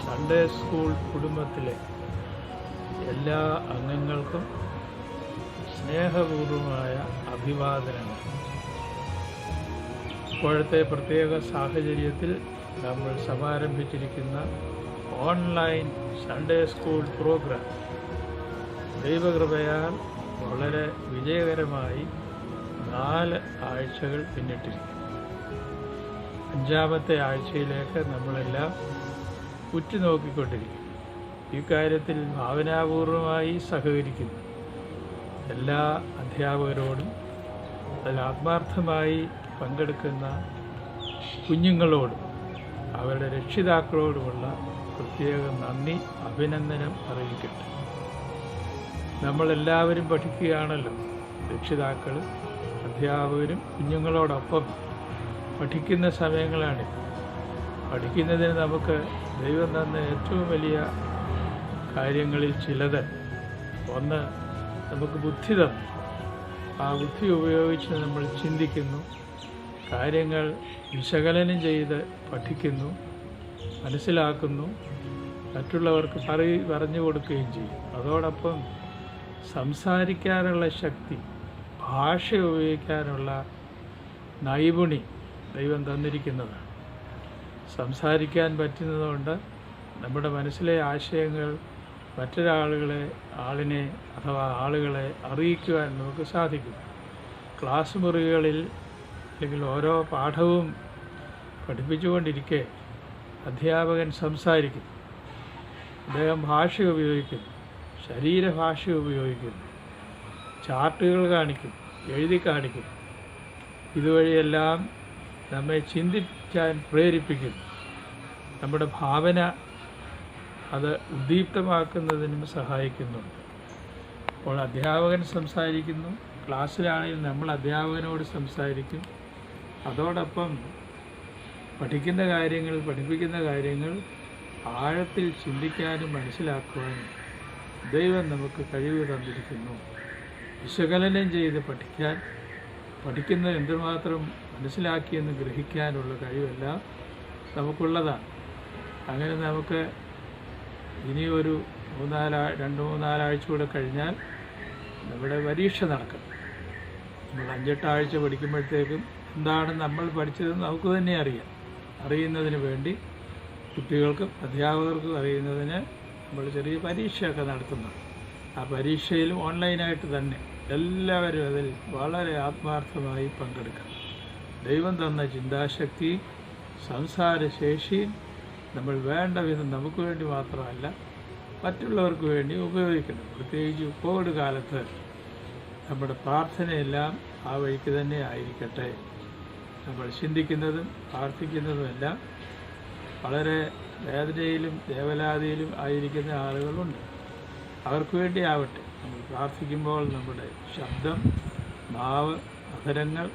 Sunday school കുടുംബത്തിലെ എല്ലാ അംഗങ്ങൾക്കും സ്നേഹപൂർവമായ അഭിവാദനങ്ങൾ. ഇപ്പോഴത്തെ പ്രത്യേക സാഹചര്യത്തിൽ നമ്മൾ സമാരംഭിച്ചിരിക്കുന്ന ഓൺലൈൻ സൺഡേ സ്കൂൾ പ്രോഗ്രാം ദൈവകൃപയാൽ വളരെ വിജയകരമായി 4 ആഴ്ചകൾ പിന്നിട്ടിരിക്കുന്നു. 5ാമത്തെ ആഴ്ചയിലേക്ക് നമ്മളെല്ലാം ഉറ്റുനോക്കിക്കൊണ്ടിരിക്കും. ഈ കാര്യത്തിൽ ഭാവനാപൂർവമായി സഹകരിക്കുന്നു എല്ലാ അധ്യാപകരോടും അതിൽ ആത്മാർത്ഥമായി പങ്കെടുക്കുന്ന കുഞ്ഞുങ്ങളോടും അവരുടെ രക്ഷിതാക്കളോടുമുള്ള പ്രത്യേക നന്ദി, അഭിനന്ദനം അറിയിക്കട്ടെ. നമ്മളെല്ലാവരും പഠിക്കുകയാണല്ലോ. രക്ഷിതാക്കളും അധ്യാപകരും കുഞ്ഞുങ്ങളോടൊപ്പം പഠിക്കുന്ന സമയങ്ങളാണ്. പഠിക്കുന്നതിന് നമുക്ക് ദൈവം തന്ന ഏറ്റവും വലിയ കാര്യങ്ങളിൽ ചിലത്, ഒന്ന് നമുക്ക് ബുദ്ധി തന്നു. ആ ബുദ്ധി ഉപയോഗിച്ച് നമ്മൾ ചിന്തിക്കുന്നു, കാര്യങ്ങൾ വിശകലനം ചെയ്ത് പഠിക്കുന്നു, മനസ്സിലാക്കുന്നു, മറ്റുള്ളവർക്ക് പറഞ്ഞു കൊടുക്കുകയും ചെയ്യും. അതോടൊപ്പം സംസാരിക്കാനുള്ള ശക്തി, ഭാഷ ഉപയോഗിക്കാനുള്ള നൈപുണ്യം ദൈവം തന്നിരിക്കുന്നതാണ്. സംസാരിക്കാൻ പറ്റുന്നതുകൊണ്ട് നമ്മുടെ മനസ്സിലെ ആശയങ്ങൾ ആളുകളെ അറിയിക്കുവാൻ നമുക്ക് സാധിക്കും. ക്ലാസ് മുറികളിൽ അല്ലെങ്കിൽ ഓരോ പാഠവും പഠിപ്പിച്ചുകൊണ്ടിരിക്കെ അധ്യാപകൻ സംസാരിക്കുന്നു. അദ്ദേഹം ഭാഷ ഉപയോഗിക്കുന്നു, ശരീരഭാഷ ഉപയോഗിക്കുന്നു, ചാർട്ടുകൾ കാണിക്കും, എഴുതി കാണിക്കും. ഇതുവഴിയെല്ലാം നമ്മെ ചിന്തിക്കാൻ പ്രേരിപ്പിക്കുന്നു. നമ്മുടെ ഭാവന അത് ഉദ്ദീപ്തമാക്കുന്നതിനും സഹായിക്കുന്നുണ്ട്. അപ്പോൾ അധ്യാപകൻ സംസാരിക്കുന്നു, ക്ലാസ്സിലാണെങ്കിൽ നമ്മൾ അധ്യാപകനോട് സംസാരിക്കും. അതോടൊപ്പം പഠിപ്പിക്കുന്ന കാര്യങ്ങൾ ആഴത്തിൽ ചിന്തിക്കാനും മനസ്സിലാക്കുവാനും ദൈവം നമുക്ക് കഴിവ് തന്നിരിക്കുന്നു. വിശകലനം ചെയ്ത് പഠിക്കുന്നത് എന്തുമാത്രം മനസ്സിലാക്കിയെന്ന് ഗ്രഹിക്കാനുള്ള കഴിവെല്ലാം നമുക്കുള്ളതാണ്. അങ്ങനെ നമുക്ക് ഇനി ഒരു 2-3 ആഴ്ച കൂടെ കഴിഞ്ഞാൽ നമ്മുടെ പരീക്ഷ നടക്കും. നമ്മൾ 5-8 ആഴ്ച പഠിക്കുമ്പോഴത്തേക്കും എന്താണ് നമ്മൾ പഠിച്ചതെന്ന് നമുക്ക് തന്നെ അറിയുന്നതിന് വേണ്ടി കുട്ടികൾക്കും അധ്യാപകർക്കും അറിയുന്നതിന് നമ്മൾ ചെറിയ പരീക്ഷയൊക്കെ നടത്തുന്നു. ആ പരീക്ഷയിലും ഓൺലൈനായിട്ട് തന്നെ എല്ലാവരും അതിൽ വളരെ ആത്മാർത്ഥമായി പങ്കെടുക്കണം. ദൈവം തന്ന ചിന്താശക്തിയും സംസാരശേഷിയും നമ്മൾ വേണ്ട വിധം നമുക്ക് വേണ്ടി മാത്രമല്ല മറ്റുള്ളവർക്ക് വേണ്ടി ഉപയോഗിക്കണം. പ്രത്യേകിച്ച് കോവിഡ് കാലത്ത് നമ്മുടെ പ്രാർത്ഥനയെല്ലാം ആ വഴിക്ക് തന്നെ ആയിരിക്കട്ടെ. നമ്മൾ ചിന്തിക്കുന്നതും പ്രാർത്ഥിക്കുന്നതുമെല്ലാം വളരെ വേദനയിലും വേവലാതിയിലും ആയിരിക്കുന്ന ആളുകളുണ്ട്. അവർക്ക് വേണ്ടി ആവട്ടെ. നമ്മൾ പ്രാർത്ഥിക്കുമ്പോൾ നമ്മുടെ ശബ്ദം, നാവ്, അധരങ്ങൾ,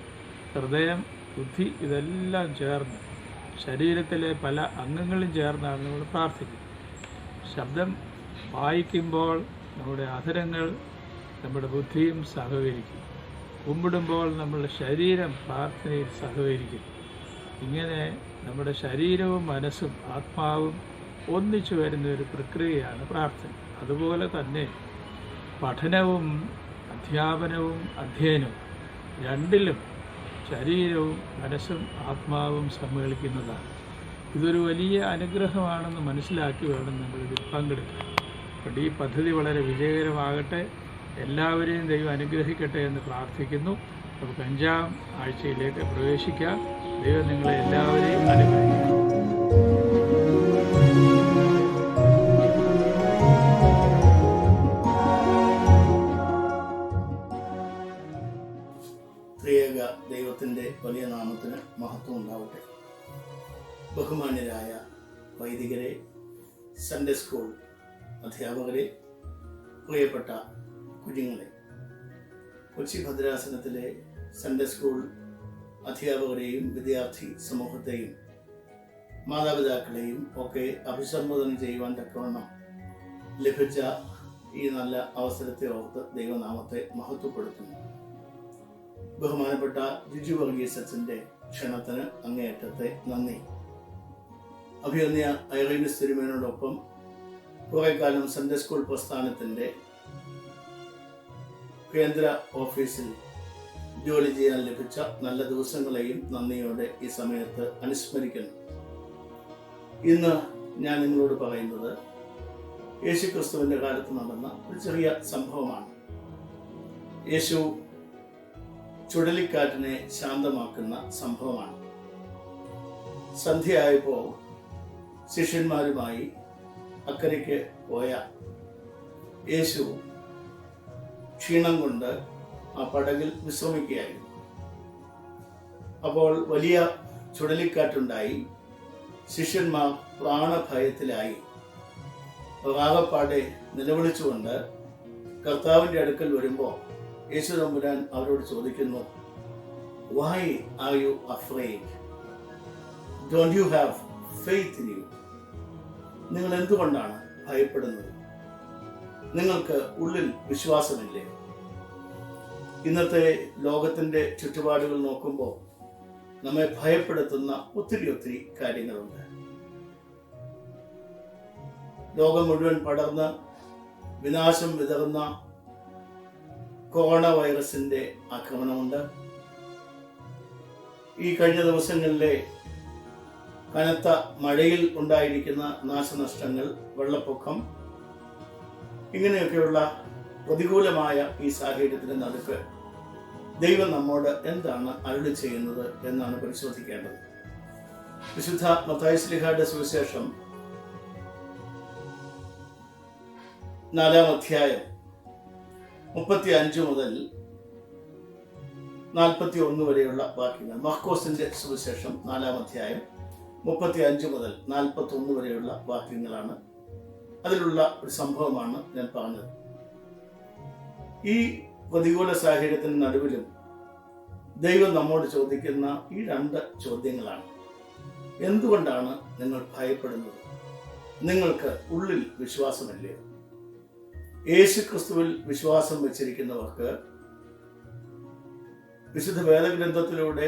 ഹൃദയം, ബുദ്ധി ഇതെല്ലാം ചേർന്ന് ശരീരത്തിലെ പല അംഗങ്ങളും ചേർന്നാണ് നമ്മൾ പ്രാർത്ഥിക്കുന്നത്. ശബ്ദം വായിക്കുമ്പോൾ നമ്മുടെ അധരങ്ങൾ, നമ്മുടെ ബുദ്ധിയും സഹകരിക്കും. കുമ്പിടുമ്പോൾ നമ്മുടെ ശരീരം പ്രാർത്ഥനയിൽ സഹകരിക്കും. ഇങ്ങനെ നമ്മുടെ ശരീരവും മനസ്സും ആത്മാവും ഒന്നിച്ചു വരുന്ന ഒരു പ്രക്രിയയാണ് പ്രാർത്ഥന. അതുപോലെ തന്നെ പഠനവും അധ്യാപനവും അധ്യയനവും രണ്ടിലും ശരീരവും മനസ്സും ആത്മാവും സമ്മേളിക്കുന്നതാണ്. ഇതൊരു വലിയ അനുഗ്രഹമാണെന്ന് മനസ്സിലാക്കി വേണം നമ്മളിതിൽ പങ്കെടുക്കാൻ. അപ്പോൾ ഈ പദ്ധതി വളരെ വിജയകരമാകട്ടെ, എല്ലാവരെയും ദൈവം അനുഗ്രഹിക്കട്ടെ എന്ന് പ്രാർത്ഥിക്കുന്നു. നമുക്ക് 5ാം ആഴ്ചയിലേക്ക് പ്രവേശിക്കാം. ദൈവം നിങ്ങളെ എല്ലാവരെയും അനുഗ്രഹിക്കും. ബഹുമാന്യരായ വൈദികരെ, സൺഡേ സ്കൂൾ അധ്യാപകരെ, പ്രിയപ്പെട്ട കുഞ്ഞുങ്ങളെ, കൊച്ചി ഭദ്രാസനത്തിലെ സൺഡേ സ്കൂൾ അധ്യാപകരെയും വിദ്യാർത്ഥി സമൂഹത്തെയും മാതാപിതാക്കളെയും ഒക്കെ അഭിസംബോധന ചെയ്യുവാൻ തക്കവണ്ണം ലഭിച്ച ഈ നല്ല അവസരത്തെ ഓർത്ത് ദൈവനാമത്തെ മഹത്വപ്പെടുത്തുന്നു. ബഹുമാനപ്പെട്ട ജിജു വർഗീസ് അച്ഛൻ്റെ ക്ഷണത്തിന് അങ്ങേയറ്റത്തെ നന്ദി. അഭിനന്ദ ഐറീനസ് തിരുമേനോടൊപ്പം കുറെ കാലം സൺഡേ സ്കൂൾ പ്രസ്ഥാനത്തിൻ്റെ കേന്ദ്ര ഓഫീസിൽ ജോലി ചെയ്യാൻ ലഭിച്ച നല്ല ദിവസങ്ങളെയും നന്ദിയോടെ ഈ സമയത്ത് അനുസ്മരിക്കുന്നു. ഇന്ന് ഞാൻ നിങ്ങളോട് പറയുന്നത് യേശുക്രിസ്തുവിൻ്റെ കാലത്ത് നടന്ന ഒരു ചെറിയ സംഭവമാണ്. യേശു ചുഴലിക്കാറ്റിനെ ശാന്തമാക്കുന്ന സംഭവമാണ്. സന്ധ്യയായപ്പോൾ ശിഷ്യന്മാരുമായി അക്കരയ്ക്ക് പോയ യേശു ക്ഷീണം കൊണ്ട് ആ പടകിൽ വിശ്രമിക്കുകയായിരുന്നു. അപ്പോൾ വലിയ ചുഴലിക്കാറ്റുണ്ടായി. ശിഷ്യന്മാർ പ്രാണഭയത്തിലായി. ആകപ്പാടെ നിലവിളിച്ചുകൊണ്ട് കർത്താവിൻ്റെ അടുക്കൽ വരുമ്പോൾ യേശു തമ്പുരാൻ അവരോട് ചോദിക്കുന്നു, why are you afraid? Don't you have faith in you? നിങ്ങൾ എന്തുകൊണ്ടാണ് ഭയപ്പെടുന്നത്? നിങ്ങൾക്ക് ഉള്ളിൽ വിശ്വാസമില്ലേ? ഇന്നത്തെ ലോകത്തിൻ്റെ ചുറ്റുപാടുകൾ നോക്കുമ്പോൾ നമ്മെ ഭയപ്പെടുത്തുന്ന ഒത്തിരി കാര്യങ്ങളുണ്ട്. ലോകം മുഴുവൻ പടർന്ന് വിനാശം വിതറുന്ന കൊറോണ വൈറസിന്റെ ആക്രമണമുണ്ട്. ഈ കഴിഞ്ഞ ദിവസങ്ങളിലെ കനത്ത മഴയിൽ ഉണ്ടായിരിക്കുന്ന നാശനഷ്ടങ്ങൾ, വെള്ളപ്പൊക്കം, ഇങ്ങനെയൊക്കെയുള്ള പ്രതികൂലമായ ഈ സാഹചര്യത്തിന് നടുക്ക് ദൈവം നമ്മോട് എന്താണ് അരുളി ചെയ്യുന്നത് എന്നാണ് പരിശോധിക്കേണ്ടത്. വിശുദ്ധ മത്തായി ശ്ലീഹായുടെ സുവിശേഷം 4-ാം അധ്യായം 35 മുതൽ 41 വരെയുള്ള വാക്യങ്ങൾ. മർക്കോസിന്റെ സുവിശേഷം 4-ാം അധ്യായം 35 മുതൽ 41 വരെയുള്ള വാക്യങ്ങളാണ്. അതിലുള്ള ഒരു സംഭവമാണ് ഞാൻ പറഞ്ഞത്. ഈ പ്രതികൂല സാഹചര്യത്തിന് നടുവിലും ദൈവം നമ്മോട് ചോദിക്കുന്ന ഈ 2 ചോദ്യങ്ങളാണ്. എന്തുകൊണ്ടാണ് നിങ്ങൾ ഭയപ്പെടുന്നത്? നിങ്ങൾക്ക് ഉള്ളിൽ വിശ്വാസമില്ലേ? യേശുക്രിസ്തുവിൽ വിശ്വാസം വെച്ചിരിക്കുന്നവർക്ക് വിശുദ്ധ വേദഗ്രന്ഥത്തിലൂടെ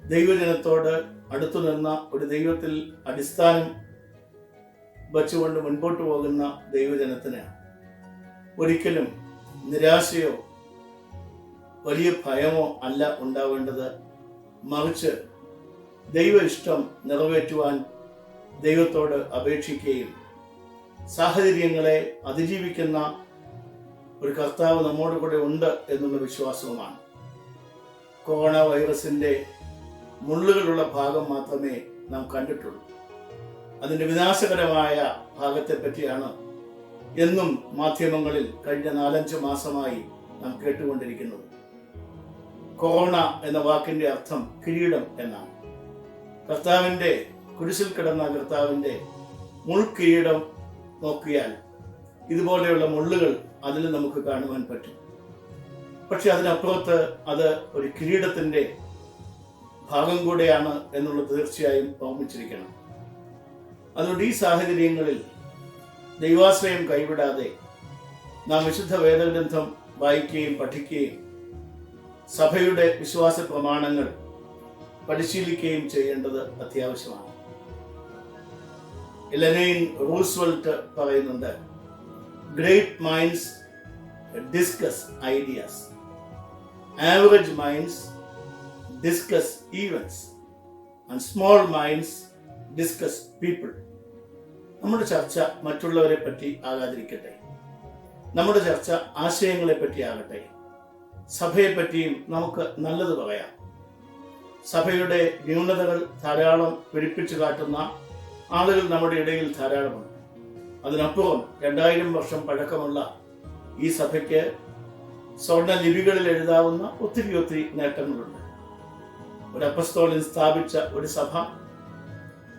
ദൈവജനത്തോട് അടുത്തു നിന്ന ഒരു ദൈവത്തിൽ അടിസ്ഥാനം വച്ചുകൊണ്ട് മുൻപോട്ട് പോകുന്ന ദൈവജനത്തിന് ഒരിക്കലും നിരാശയോ വലിയ ഭയമോ അല്ല ഉണ്ടാവേണ്ടത്. മറിച്ച് ദൈവ ഇഷ്ടം നിറവേറ്റുവാൻ ദൈവത്തോട് അപേക്ഷിക്കുകയും സാഹചര്യങ്ങളെ അതിജീവിക്കുന്ന ഒരു കർത്താവ് നമ്മോട് കൂടെ ഉണ്ട് എന്നുള്ള വിശ്വാസവുമാണ്. കൊറോണ വൈറസിന്റെ മുള്ളുകളുള്ള ഭാഗം മാത്രമേ നാം കണ്ടിട്ടുള്ളൂ. അതിന്റെ വിനാശകരമായ ഭാഗത്തെ പറ്റിയാണ് എന്നും മാധ്യമങ്ങളിൽ കഴിഞ്ഞ 4-5 മാസമായി നാം കേട്ടുകൊണ്ടിരിക്കുന്നത്. കൊറോണ എന്ന വാക്കിന്റെ അർത്ഥം കിരീടം എന്നാണ്. കർത്താവിന്റെ കുരിശിൽ കിടന്ന കർത്താവിന്റെ മുൾക്കിരീടം നോക്കിയാൽ ഇതുപോലെയുള്ള മുള്ളുകൾ അതിൽ നമുക്ക് കാണുവാൻ പറ്റും. പക്ഷെ അതിനപ്പുറത്ത് അത് ഒരു കിരീടത്തിന്റെ ഭാഗം കൂടെയാണ് എന്നുള്ളത് തീർച്ചയായും ഓർമ്മിച്ചിരിക്കണം. അതുകൊണ്ട് ഈ സാഹചര്യങ്ങളിൽ ദൈവാശ്രയം കൈവിടാതെ നാം വിശുദ്ധ വേദഗ്രന്ഥം വായിക്കുകയും പഠിക്കുകയും സഭയുടെ വിശ്വാസ പ്രമാണങ്ങൾ പരിശീലിക്കുകയും ചെയ്യേണ്ടത് അത്യാവശ്യമാണ്. എലനൈൻ റൂസ്വെൽറ്റ് പറയുന്നുണ്ട്, great minds discuss ideas, average minds discuss events and small minds discuss people. നമ്മുടെ ചർച്ച മറ്റുള്ളവരെ പറ്റി ആകാതിരിക്കട്ടെ. നമ്മുടെ ചർച്ച ആശയങ്ങളെ പറ്റി ആകട്ടെ. സഭയെപ്പറ്റിയും നമുക്ക് നല്ലത് പറയാം. സഭയുടെ ന്യൂനതകൾ ധാരാളം പെരുപ്പിച്ചു കാട്ടുന്ന ആളുകൾ നമ്മുടെ ഇടയിൽ ധാരാളമുണ്ട്. അതിനപ്പുറം 2000 വർഷം പഴക്കമുള്ള ഈ സഭയ്ക്ക് സ്വർണ്ണ ലിപികളിൽ എഴുതാവുന്ന ഒത്തിരി നേട്ടങ്ങളുണ്ട്. ഒരു അപ്പസ്തോലൻ സ്ഥാപിച്ച ഒരു സഭ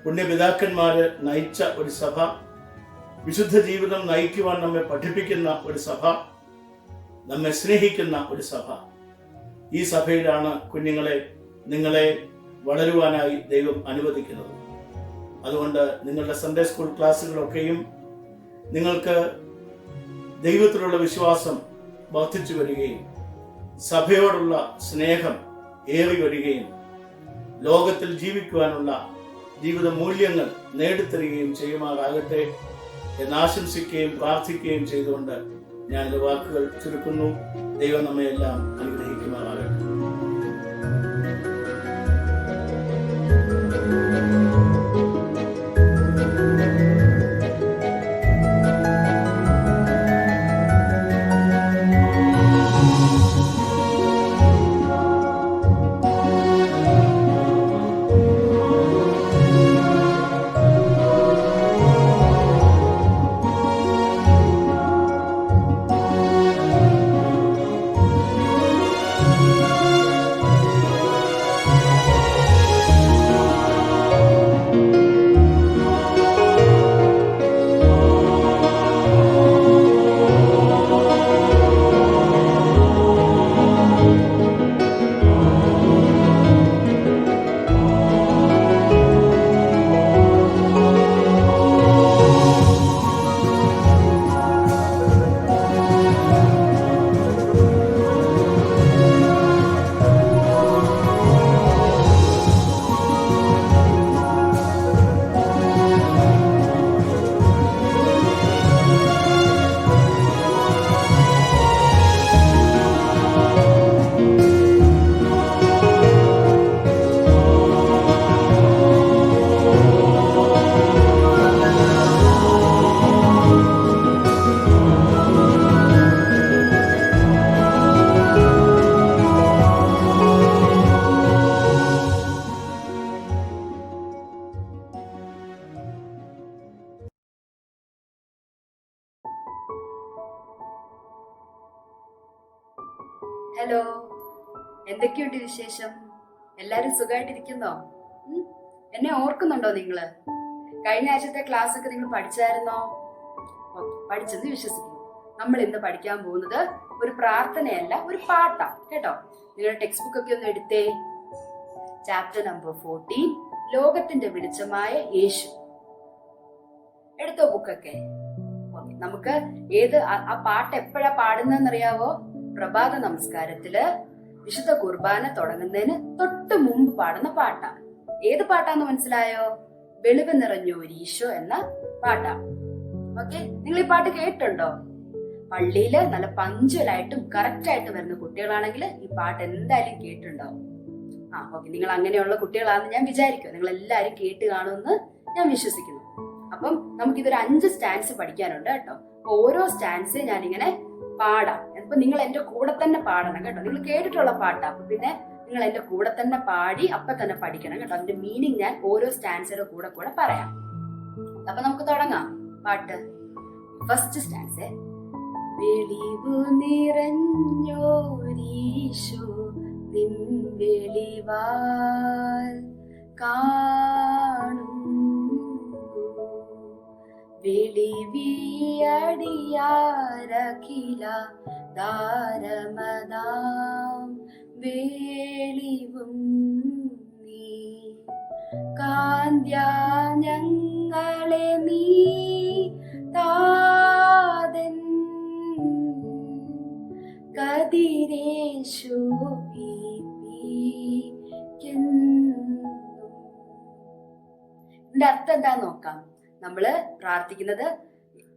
പുണ്യപിതാക്കന്മാര് നയിച്ച ഒരു സഭ, വിശുദ്ധ ജീവിതം നയിക്കുവാൻ നമ്മെ പഠിപ്പിക്കുന്ന ഒരു സഭ, നമ്മെ സ്നേഹിക്കുന്ന ഒരു സഭ. ഈ സഭയിലാണ് നിങ്ങളെ വളരുവാനായി ദൈവം അനുവദിക്കുന്നത്. അതുകൊണ്ട് നിങ്ങളുടെ സൺഡേ സ്കൂൾ ക്ലാസ്സുകളൊക്കെയും നിങ്ങൾക്ക് ദൈവത്തിലുള്ള വിശ്വാസം വർദ്ധിച്ചു വരികയും സഭയോടുള്ള സ്നേഹം ഏറി വരികയും ലോകത്തിൽ ജീവിക്കുവാനുള്ള ജീവിത മൂല്യങ്ങൾ നേടിത്തരികയും ചെയ്യുമാറാകട്ടെ എന്ന് ആശംസിക്കുകയും പ്രാർത്ഥിക്കുകയും ചെയ്തുകൊണ്ട് ഞാൻ എൻ്റെ വാക്കുകൾ ചുരുക്കുന്നു. ദൈവം നമ്മയെല്ലാം അനുഗ്രഹിക്കുമാറാകട്ടെ. ഹലോ, എന്തൊക്കെയുണ്ട് വിശേഷം? എല്ലാരും സുഖമായിട്ടിരിക്കുന്നോ? എന്നെ ഓർക്കുന്നുണ്ടോ നിങ്ങള്? കഴിഞ്ഞ ആഴ്ചത്തെ ക്ലാസ് ഒക്കെ നിങ്ങൾ പഠിച്ചായിരുന്നോ? പഠിച്ചെന്ന് വിശ്വസിക്കുന്നു. നമ്മൾ ഇന്ന് പഠിക്കാൻ പോകുന്നത് ഒരു പ്രാർത്ഥനയല്ല, ഒരു പാട്ടാ കേട്ടോ. നിങ്ങളുടെ ടെക്സ്റ്റ് ബുക്ക് ഒക്കെ ഒന്ന് എടുത്തേ. ചാപ്റ്റർ നമ്പർ 14, ലോകത്തിന്റെ വെളിച്ചമായ യേശു. എടുത്തോ ബുക്കൊക്കെ. നമുക്ക് ആ പാട്ട് എപ്പോഴാ പാടുന്നതെന്നറിയാവോ? പ്രഭാത നമസ്കാരത്തില് വിശുദ്ധ കുർബാന തുടങ്ങുന്നതിന് തൊട്ട് മുമ്പ് പാടുന്ന പാട്ടാ. ഏത് പാട്ടാന്ന് മനസ്സിലായോ? വെളിവ് നിറഞ്ഞോര് ഈശോ എന്ന പാട്ടാ. ഓക്കെ, നിങ്ങൾ ഈ പാട്ട് കേട്ടിട്ടുണ്ടോ? പള്ളിയില് നല്ല പഞ്ച്വലായിട്ടും കറക്റ്റ് ആയിട്ട് വരുന്ന കുട്ടികളാണെങ്കിൽ ഈ പാട്ട് എന്തായാലും കേട്ടിട്ടുണ്ടാവും. ഓക്കെ, നിങ്ങൾ അങ്ങനെയുള്ള കുട്ടികളാണെന്ന് ഞാൻ വിചാരിക്കും. നിങ്ങൾ എല്ലാരും കേട്ട് കാണുമെന്ന് ഞാൻ വിശ്വസിക്കുന്നു. അപ്പം നമുക്കിതൊരു 5 സ്റ്റാൻസ് പഠിക്കാനുണ്ട് കേട്ടോ. അപ്പൊ ഓരോ സ്റ്റാൻസ് ഞാനിങ്ങനെ പാടാം. അപ്പൊ നിങ്ങൾ എന്റെ കൂടെ തന്നെ പാടണം കേട്ടോ. നിങ്ങൾ കേട്ടിട്ടുള്ള പാട്ടാ, അപ്പൊ പിന്നെ നിങ്ങൾ എന്റെ കൂടെ തന്നെ പാടി അപ്പൊ തന്നെ പഠിക്കണം കേട്ടോ. അതിന്റെ മീനിങ് ഞാൻ ഓരോ സ്റ്റാൻസിന്റെ കൂടെ പറയാം. അപ്പൊ നമുക്ക് തുടങ്ങാം പാട്ട്. ഫസ്റ്റ് സ്റ്റാൻസ്: വെളിവു നിറഞ്ഞോരീശോ നിൻ വെളിവാൽ കാണും, വെളിവിയടിയാരഖില ദാരമദാം വെളിവും നീ, കാന്ത്യാ ഞങ്ങളെ നീ താതൻ കതിരേശു ഇതിന്റെ അർത്ഥം എന്താന്ന് നോക്കാം. നമ്മള് പ്രാർത്ഥിക്കുന്നത്: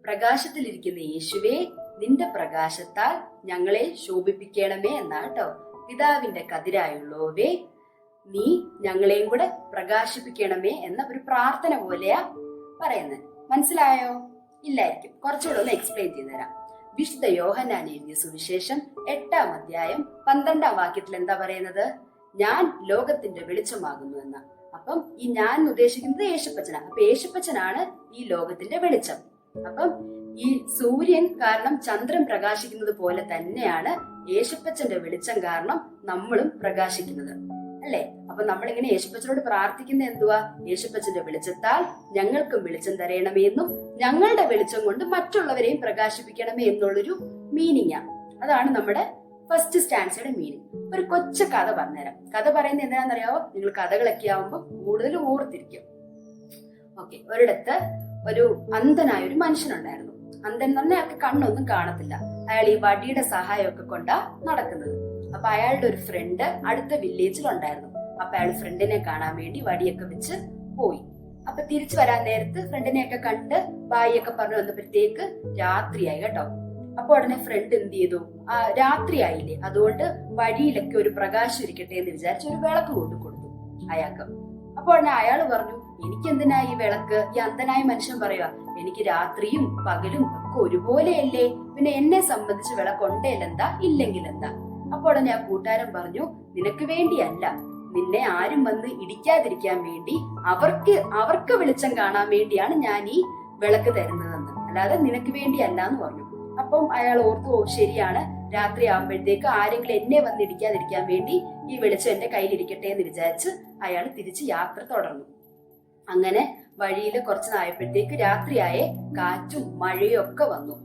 പ്രകാശത്തിലിരിക്കുന്ന യേശുവേ, നിന്റെ പ്രകാശത്താൽ ഞങ്ങളെ ശോഭിപ്പിക്കണമേ എന്നാ കേട്ടോ. പിതാവിന്റെ കതിരായുള്ളോവേ, നീ ഞങ്ങളെയും കൂടെ പ്രകാശിപ്പിക്കണമേ എന്ന ഒരു പ്രാർത്ഥന പോലെയാ പറയുന്നത്. മനസ്സിലായോ? ഇല്ലായിരിക്കും. കുറച്ചുകൂടെ ഒന്ന് എക്സ്പ്ലെയിൻ ചെയ്തുതരാം. വിശുദ്ധ യോഹന്നാൻ എഴുതിയ സുവിശേഷം 8-ാം അധ്യായം 12-ാം വാക്യത്തിൽ എന്താ പറയുന്നത്? ഞാൻ ലോകത്തിന്റെ വെളിച്ചമാകുന്നു എന്ന. അപ്പം ഈ ഞാൻ ഉദ്ദേശിക്കുന്നത് യേശുപ്പച്ചനാണ്. അപ്പൊ യേശുപ്പച്ചനാണ് ഈ ലോകത്തിന്റെ വെളിച്ചം. അപ്പം ഈ സൂര്യൻ കാരണം ചന്ദ്രൻ പ്രകാശിക്കുന്നത് പോലെ തന്നെയാണ് യേശുപ്പച്ചന്റെ വെളിച്ചം കാരണം നമ്മളും പ്രകാശിക്കുന്നത്, അല്ലേ? അപ്പൊ നമ്മളിങ്ങനെ യേശുപ്പച്ചനോട് പ്രാർത്ഥിക്കുന്ന എന്തുവാ? യേശുപ്പച്ചന്റെ വെളിച്ചത്താൽ ഞങ്ങൾക്കും വെളിച്ചം തരയണമേ എന്നും ഞങ്ങളുടെ വെളിച്ചം കൊണ്ട് മറ്റുള്ളവരെയും പ്രകാശിപ്പിക്കണമേ എന്നുള്ളൊരു മീനിങ്ങാ. അതാണ് നമ്മുടെ ഫസ്റ്റ് സ്റ്റാൻസയുടെ മീനിങ്. ഒരു കൊച്ചു കഥ പറഞ്ഞുതരാം. കഥ പറയുന്നത് എന്തിനാണെന്നറിയാവോ? നിങ്ങൾ കഥകളൊക്കെ ആവുമ്പോൾ കൂടുതൽ ഓർത്തിരിക്കും. ഓക്കെ, ഒരിടത്ത് ഒരു അന്ധനായ ഒരു മനുഷ്യനുണ്ടായിരുന്നു. അന്ധൻ എന്ന് പറഞ്ഞാൽ അയാൾക്ക് കണ്ണൊന്നും കാണത്തില്ല. അയാൾ ഈ വടിയുടെ സഹായമൊക്കെ കൊണ്ടാ നടക്കുന്നത്. അപ്പൊ അയാളുടെ ഒരു ഫ്രണ്ട് അടുത്ത വില്ലേജിലുണ്ടായിരുന്നു. അപ്പൊ അയാൾ ഫ്രണ്ടിനെ കാണാൻ വേണ്ടി വടിയൊക്കെ വെച്ച് പോയി. അപ്പൊ തിരിച്ചു വരാൻ നേരത്ത് ഫ്രണ്ടിനെയൊക്കെ കണ്ട് ബായിയൊക്കെ പറഞ്ഞു വന്നപ്പോഴത്തേക്ക് രാത്രിയായി കേട്ടോ. അപ്പൊ ഉടനെ ഫ്രണ്ട് എന്ത് ചെയ്തു? രാത്രിയായില്ലേ, അതുകൊണ്ട് വഴിയിലൊക്കെ ഒരു പ്രകാശം ഇരിക്കട്ടെ എന്ന് വിചാരിച്ച് ഒരു വിളക്ക് കൊണ്ടു കൊടുത്തു അയാൾക്ക്. അപ്പൊ ഉടനെ അയാൾ പറഞ്ഞു, എനിക്കെന്തിനാ ഈ വിളക്ക്? ഈ അന്ധനായ മനുഷ്യൻ പറയുക, എനിക്ക് രാത്രിയും പകലും ഒക്കെ ഒരുപോലെയല്ലേ, പിന്നെ എന്നെ സംബന്ധിച്ച് വിളക്കുണ്ടേലെന്താ ഇല്ലെങ്കിലെന്താ? അപ്പൊ ഉടനെ ആ കൂട്ടുകാരൻ പറഞ്ഞു, നിനക്ക് വേണ്ടിയല്ല, നിന്നെ ആരും വന്ന് ഇടിക്കാതിരിക്കാൻ വേണ്ടി അവർക്ക് വെളിച്ചം കാണാൻ വേണ്ടിയാണ് ഞാൻ ഈ വിളക്ക് തരുന്നതെന്ന്, അല്ലാതെ നിനക്ക് വേണ്ടിയല്ല എന്ന് പറഞ്ഞു. അപ്പം അയാൾ ഓർത്തു, ശരിയാണ്, രാത്രി ആകുമ്പോഴത്തേക്ക് ആരെങ്കിലും എന്നെ വന്ന് ഇടിക്കാതിരിക്കാൻ വേണ്ടി ഈ വെളിച്ചം എന്റെ കയ്യിലിരിക്കട്ടെ എന്ന് വിചാരിച്ച് അയാൾ തിരിച്ച് യാത്ര തുടർന്നു. അങ്ങനെ വഴിയിൽ കുറച്ച് നായപ്പോഴത്തേക്ക് രാത്രിയായേ, കാറ്റും മഴയും ഒക്കെ വന്നു.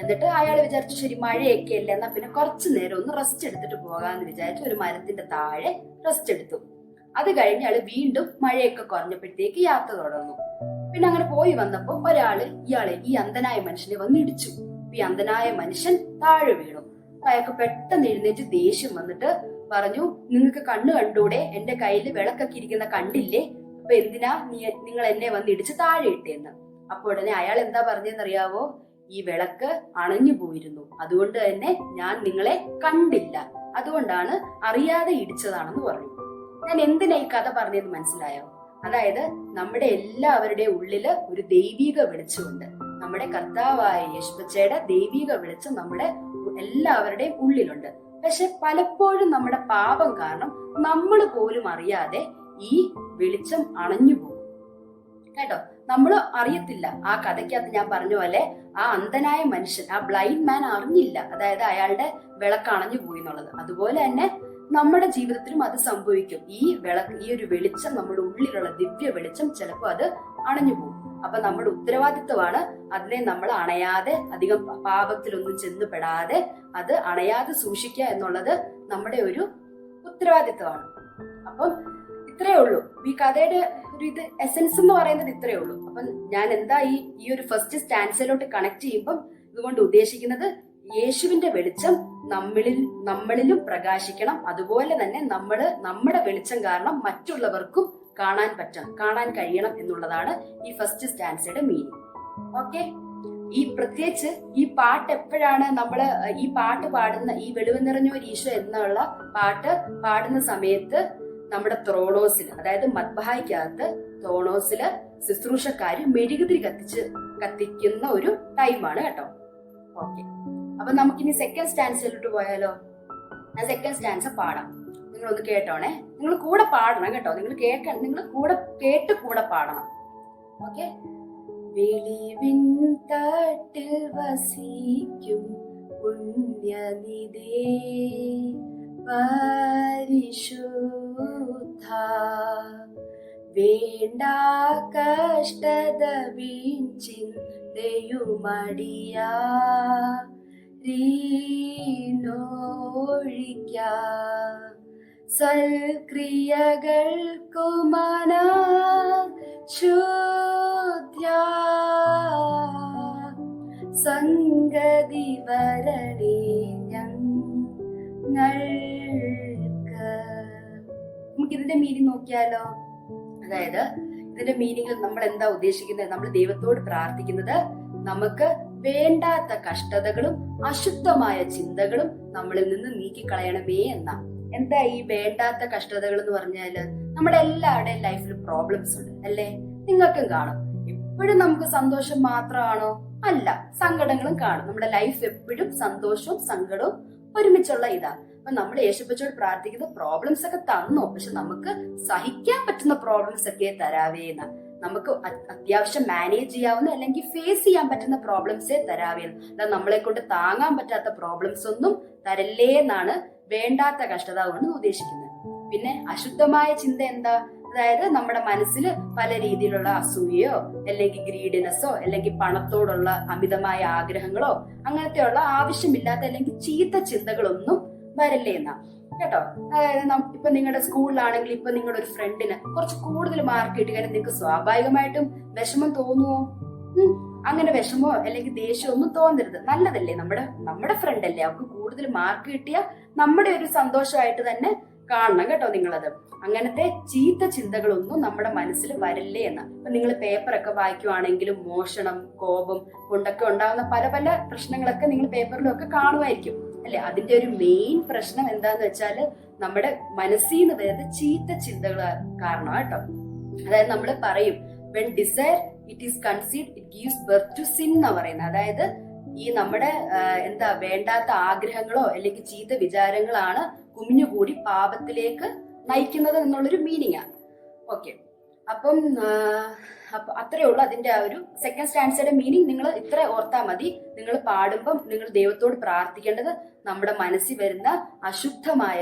എന്നിട്ട് അയാൾ വിചാരിച്ചു, ശരി മഴയൊക്കെ അല്ലേ, എന്നാ പിന്നെ കുറച്ചു നേരം ഒന്ന് റെസ്റ്റ് എടുത്തിട്ട് പോകാന്ന് വിചാരിച്ചു ഒരു മരത്തിന്റെ താഴെ റെസ്റ്റ് എടുത്തു. അത് കഴിഞ്ഞ് അയാൾ വീണ്ടും മഴയൊക്കെ കുറഞ്ഞപ്പോഴത്തേക്ക് യാത്ര തുടർന്നു. പിന്നെ അങ്ങനെ പോയി വന്നപ്പോ ഈ അന്ധനായ മനുഷ്യനെ വന്ന് ഇടിച്ചു. ഈ അന്ധനായ മനുഷ്യൻ താഴെ വീണു. അയാൾക്ക് പെട്ടെന്ന് എഴുന്നേറ്റ് ദേഷ്യം വന്നിട്ട് പറഞ്ഞു, നിങ്ങൾക്ക് കണ്ണു കണ്ടൂടെ? എന്റെ കയ്യിൽ വിളക്കൊക്കെ ഇരിക്കുന്ന കണ്ടില്ലേ? അപ്പൊ എന്തിനാ നിങ്ങൾ എന്നെ വന്ന് ഇടിച്ച് താഴെ ഇട്ടേന്ന്? അപ്പൊ ഉടനെ അയാൾ എന്താ പറഞ്ഞെന്നറിയാവോ? ഈ വിളക്ക് അണഞ്ഞു പോയിരുന്നു, അതുകൊണ്ട് തന്നെ ഞാൻ നിങ്ങളെ കണ്ടില്ല, അതുകൊണ്ടാണ് അറിയാതെ ഇടിച്ചതാണെന്ന് പറഞ്ഞു. ഞാൻ എന്തിനാ ഈ കഥ പറഞ്ഞതെന്ന് മനസ്സിലായോ? അതായത് നമ്മുടെ എല്ലാവരുടെയും ഉള്ളില് ഒരു ദൈവിക വെളിച്ചമുണ്ട്. നമ്മുടെ കർത്താവായ യേശുപ്പച്ചയുടെ ദൈവിക വെളിച്ചം നമ്മുടെ എല്ലാവരുടെയും ഉള്ളിലുണ്ട്. പക്ഷെ പലപ്പോഴും നമ്മുടെ പാപം കാരണം നമ്മൾ പോലും അറിയാതെ ഈ വെളിച്ചം അണഞ്ഞു പോകും കേട്ടോ. നമ്മൾ അറിയത്തില്ല. ആ കഥയ്ക്കകത്ത് ഞാൻ പറഞ്ഞ പോലെ ആ അന്ധനായ മനുഷ്യൻ, ആ ബ്ലൈൻഡ് മാൻ അറിഞ്ഞില്ല, അതായത് അയാളുടെ വിളക്ക് അണഞ്ഞു പോയി എന്നുള്ളത്. അതുപോലെ തന്നെ നമ്മുടെ ജീവിതത്തിലും അത് സംഭവിക്കും. ഈ ഒരു വെളിച്ചം, നമ്മുടെ ഉള്ളിലുള്ള ദിവ്യ വെളിച്ചം ചിലപ്പോൾ അത് അണഞ്ഞു പോകും. അപ്പൊ നമ്മുടെ ഉത്തരവാദിത്വമാണ് അതിനെ നമ്മൾ അണയാതെ, അധികം പാപത്തിലൊന്നും ചെന്നുപെടാതെ അത് അണയാതെ സൂക്ഷിക്കുക എന്നുള്ളത് നമ്മുടെ ഒരു ഉത്തരവാദിത്വമാണ്. അപ്പം ഇത്രയേ ഉള്ളൂ ഈ കഥയുടെ ഒരു എസൻസ് എന്ന് പറയുന്നത് ഇത്രയേ ഉള്ളൂ. അപ്പൊ ഞാൻ എന്താ ഈ ഒരു ഫസ്റ്റ് സ്റ്റാൻസിലോട്ട് കണക്ട് ചെയ്യുമ്പം ഇതുകൊണ്ട് ഉദ്ദേശിക്കുന്നത്, യേശുവിന്റെ വെളിച്ചം നമ്മളിലും പ്രകാശിക്കണം. അതുപോലെ തന്നെ നമ്മുടെ വെളിച്ചം കാരണം മറ്റുള്ളവർക്കും കാണാൻ കഴിയണം എന്നുള്ളതാണ് ഈ ഫസ്റ്റ് സ്റ്റാൻസയുടെ മീനിങ്. ഓക്കെ, പ്രത്യേകിച്ച് ഈ പാട്ട് എപ്പോഴാണ് ഈ പാട്ട് പാടുന്ന, ഈ വെളിവ് നിറഞ്ഞൊരു ഈശോ എന്നുള്ള പാട്ട് പാടുന്ന സമയത്ത് നമ്മുടെ ത്രോണോസിൽ, അതായത് മദ്ബഹായ്ക്കകത്ത് ത്രോണോസില് ശുശ്രൂഷക്കാര് മെഴുകുതിരി കത്തിക്കുന്ന ഒരു ടൈമാണ് കേട്ടോ. ഓക്കെ, അപ്പൊ നമുക്കിനി സെക്കൻഡ് സ്റ്റാൻസിലോട്ട് പോയാലോ? ഞാൻ സെക്കൻഡ് സ്റ്റാൻസ പാടാം, നിങ്ങളൊന്ന് കേട്ടോണേ. നിങ്ങൾ കൂടെ പാടണം കേട്ടോ. നിങ്ങൾ കേട്ട് കൂടെ പാടണം. ഓക്കെ. വെളിവിൻ തട്ടിൽ വസിക്കും പുണ്യനിധേ പരിശുദ്ധ, വേണ്ട കഷ്ടത വീഴ്ചിന്തയുമടിയാ ഒഴിക്ക, സൽക്രിയകൾക്കു മന ശുദ്ധ്യ സംഗതി വരണേ ഞങ്ങൾക്ക്. നമുക്കിതിന്റെ മീനിങ് നോക്കിയാലോ? അതായത് ഇതിന്റെ മീനിങ്ങിൽ നമ്മൾ എന്താ ഉദ്ദേശിക്കുന്നത്? നമ്മൾ ദൈവത്തോട് പ്രാർത്ഥിക്കുന്നത് നമുക്ക് വേണ്ടാത്ത കഷ്ടതകളും അശുദ്ധമായ ചിന്തകളും നമ്മളിൽ നിന്ന് നീക്കിക്കളയണമേ എന്നാ. എന്താ ഈ വേണ്ടാത്ത കഷ്ടതകൾ എന്ന് പറഞ്ഞാല്? നമ്മുടെ എല്ലാവരുടെയും ലൈഫിൽ പ്രോബ്ലംസ് ഉണ്ട് അല്ലേ? നിങ്ങൾക്കും കാണും. എപ്പോഴും നമുക്ക് സന്തോഷം മാത്രമാണോ? അല്ല, സങ്കടങ്ങളും കാണും. നമ്മുടെ ലൈഫ് എപ്പോഴും സന്തോഷവും സങ്കടവും ഒരുമിച്ചുള്ള ഇതാ. അപ്പൊ നമ്മൾ യേശുപ്പച്ചോട് പ്രാർത്ഥിക്കുന്ന പ്രോബ്ലംസ് ഒക്കെ തന്നോ, പക്ഷെ നമുക്ക് സഹിക്കാൻ പറ്റുന്ന പ്രോബ്ലംസ് ഒക്കെ തരാവേന്ന, നമുക്ക് അത്യാവശ്യം മാനേജ് ചെയ്യാവുന്ന അല്ലെങ്കിൽ ഫേസ് ചെയ്യാൻ പറ്റുന്ന പ്രോബ്ലംസേ തരാവേന്ന്. അല്ലാതെ നമ്മളെ കൊണ്ട് താങ്ങാൻ പറ്റാത്ത പ്രോബ്ലംസ് ഒന്നും തരല്ലേ എന്നാണ് വേണ്ടാത്ത കഷ്ടത കൊണ്ട് ഉദ്ദേശിക്കുന്നത്. പിന്നെ അശുദ്ധമായ ചിന്ത എന്താ? അതായത് നമ്മുടെ മനസ്സിൽ പല രീതിയിലുള്ള അസൂയയോ അല്ലെങ്കിൽ ഗ്രീഡിനെസ്സോ അല്ലെങ്കിൽ പണത്തോടുള്ള അമിതമായ ആഗ്രഹങ്ങളോ അങ്ങനത്തെയുള്ള ആവശ്യമില്ലാത്ത അല്ലെങ്കിൽ ചീത്ത ചിന്തകളൊന്നും വരല്ലേ എന്നാ കേട്ടോ. അതായത് ഇപ്പൊ നിങ്ങളുടെ സ്കൂളിലാണെങ്കിൽ ഇപ്പൊ നിങ്ങളുടെ ഒരു ഫ്രണ്ടിന് കുറച്ച് കൂടുതൽ മാർക്ക് കിട്ടി കഴിഞ്ഞാൽ നിങ്ങൾക്ക് സ്വാഭാവികമായിട്ടും വിഷമം തോന്നുവോ? അങ്ങനെ വിഷമോ അല്ലെങ്കിൽ ദേഷ്യമോ ഒന്നും തോന്നരുത്. നല്ലതല്ലേ, നമ്മുടെ ഫ്രണ്ട് അല്ലേ, അവർക്ക് കൂടുതൽ മാർക്ക് കിട്ടിയ നമ്മുടെ ഒരു സന്തോഷമായിട്ട് തന്നെ കാണണം കേട്ടോ നിങ്ങളത്. അങ്ങനത്തെ ചീത്ത ചിന്തകളൊന്നും നമ്മുടെ മനസ്സിൽ വരല്ലേ എന്ന്. ഇപ്പൊ നിങ്ങൾ പേപ്പറൊക്കെ വായിക്കുവാണെങ്കിലും മോഷണം, കോപം കൊണ്ടൊക്കെ ഉണ്ടാകുന്ന പല പല പ്രശ്നങ്ങളൊക്കെ നിങ്ങൾ പേപ്പറിലൊക്കെ കാണുമായിരിക്കും അല്ലെ. അതിന്റെ ഒരു മെയിൻ പ്രശ്നം എന്താന്ന് വെച്ചാല് നമ്മുടെ മനസ്സിൽ നിന്ന് വരുന്ന ചീത്ത ചിന്തകൾ കാരണം കേട്ടോ. അതായത് നമ്മൾ പറയും when desire it is conceived it gives birth to sin എന്ന് പറയുന്നത്. അതായത് ഈ നമ്മുടെ വേണ്ടാത്ത ആഗ്രഹങ്ങളോ അല്ലെങ്കിൽ ചീത്ത വിചാരങ്ങളാണ് കുമിഞ്ഞുകൂടി പാപത്തിലേക്ക് നയിക്കുന്നത് എന്നുള്ളൊരു മീനിങ്ങാണ്. ഓക്കെ, അപ്പം അത്രേ ഉള്ളൂ അതിന്റെ ആ ഒരു സെക്കൻഡ് സ്റ്റാൻസയുടെ മീനിങ്. നിങ്ങൾ ഇത്ര ഓർത്താൽ മതി. നിങ്ങൾ പാടുമ്പം നിങ്ങൾ ദൈവത്തോട് പ്രാർത്ഥിക്കേണ്ടത് നമ്മുടെ മനസ്സിൽ വരുന്ന അശുദ്ധമായ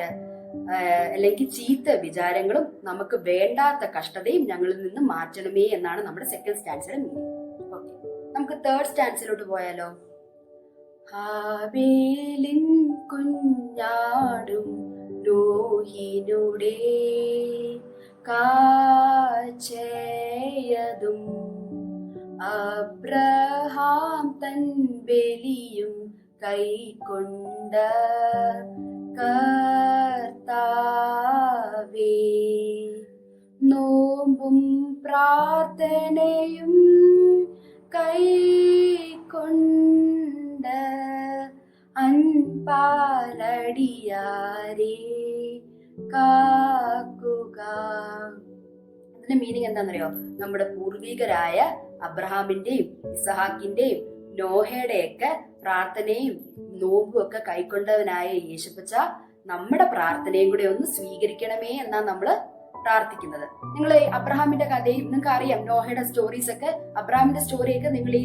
അല്ലെങ്കിൽ ചീത്ത വിചാരങ്ങളും നമുക്ക് വേണ്ടാത്ത കഷ്ടതയും ഞങ്ങളിൽ നിന്ന് മാറ്റണമേ എന്നാണ് നമ്മുടെ സെക്കൻഡ് സ്റ്റാൻസയുടെ മീനിങ്. ഓക്കെ, നമുക്ക് തേർഡ് സ്റ്റാൻസിലോട്ട് പോയാലോ. ഹാബേലിൻ കുഞ്ഞാടും നോഹിനുടെ കാച്ചയതും അബ്രഹാം തൻ ബലിയും കൈക്കൊണ്ട കർത്താവേ, നോമ്പും പ്രാർത്ഥനയും കൈക്കൊണ്ട അൻപാലടിയാരെ കാക്കുക. അതിന്റെ മീനിങ് എന്താണെന്നറിയോ? നമ്മുടെ പൂർവികരായ അബ്രഹാമിന്റെയും ഇസഹാക്കിന്റെയും നോഹയുടെയൊക്കെ പ്രാർത്ഥനയും നോമ്പും ഒക്കെ കൈക്കൊണ്ടവനായ യേശുപ്പച്ച നമ്മുടെ പ്രാർത്ഥനയും കൂടെ ഒന്ന് സ്വീകരിക്കണമേ എന്നാ നമ്മള് പ്രാർത്ഥിക്കുന്നത്. നിങ്ങൾ അബ്രഹാമിന്റെ കഥയും നിങ്ങൾക്ക് അറിയാം, നോഹയുടെ സ്റ്റോറീസ് ഒക്കെ, അബ്രഹാമിന്റെ സ്റ്റോറിയൊക്കെ നിങ്ങൾ ഈ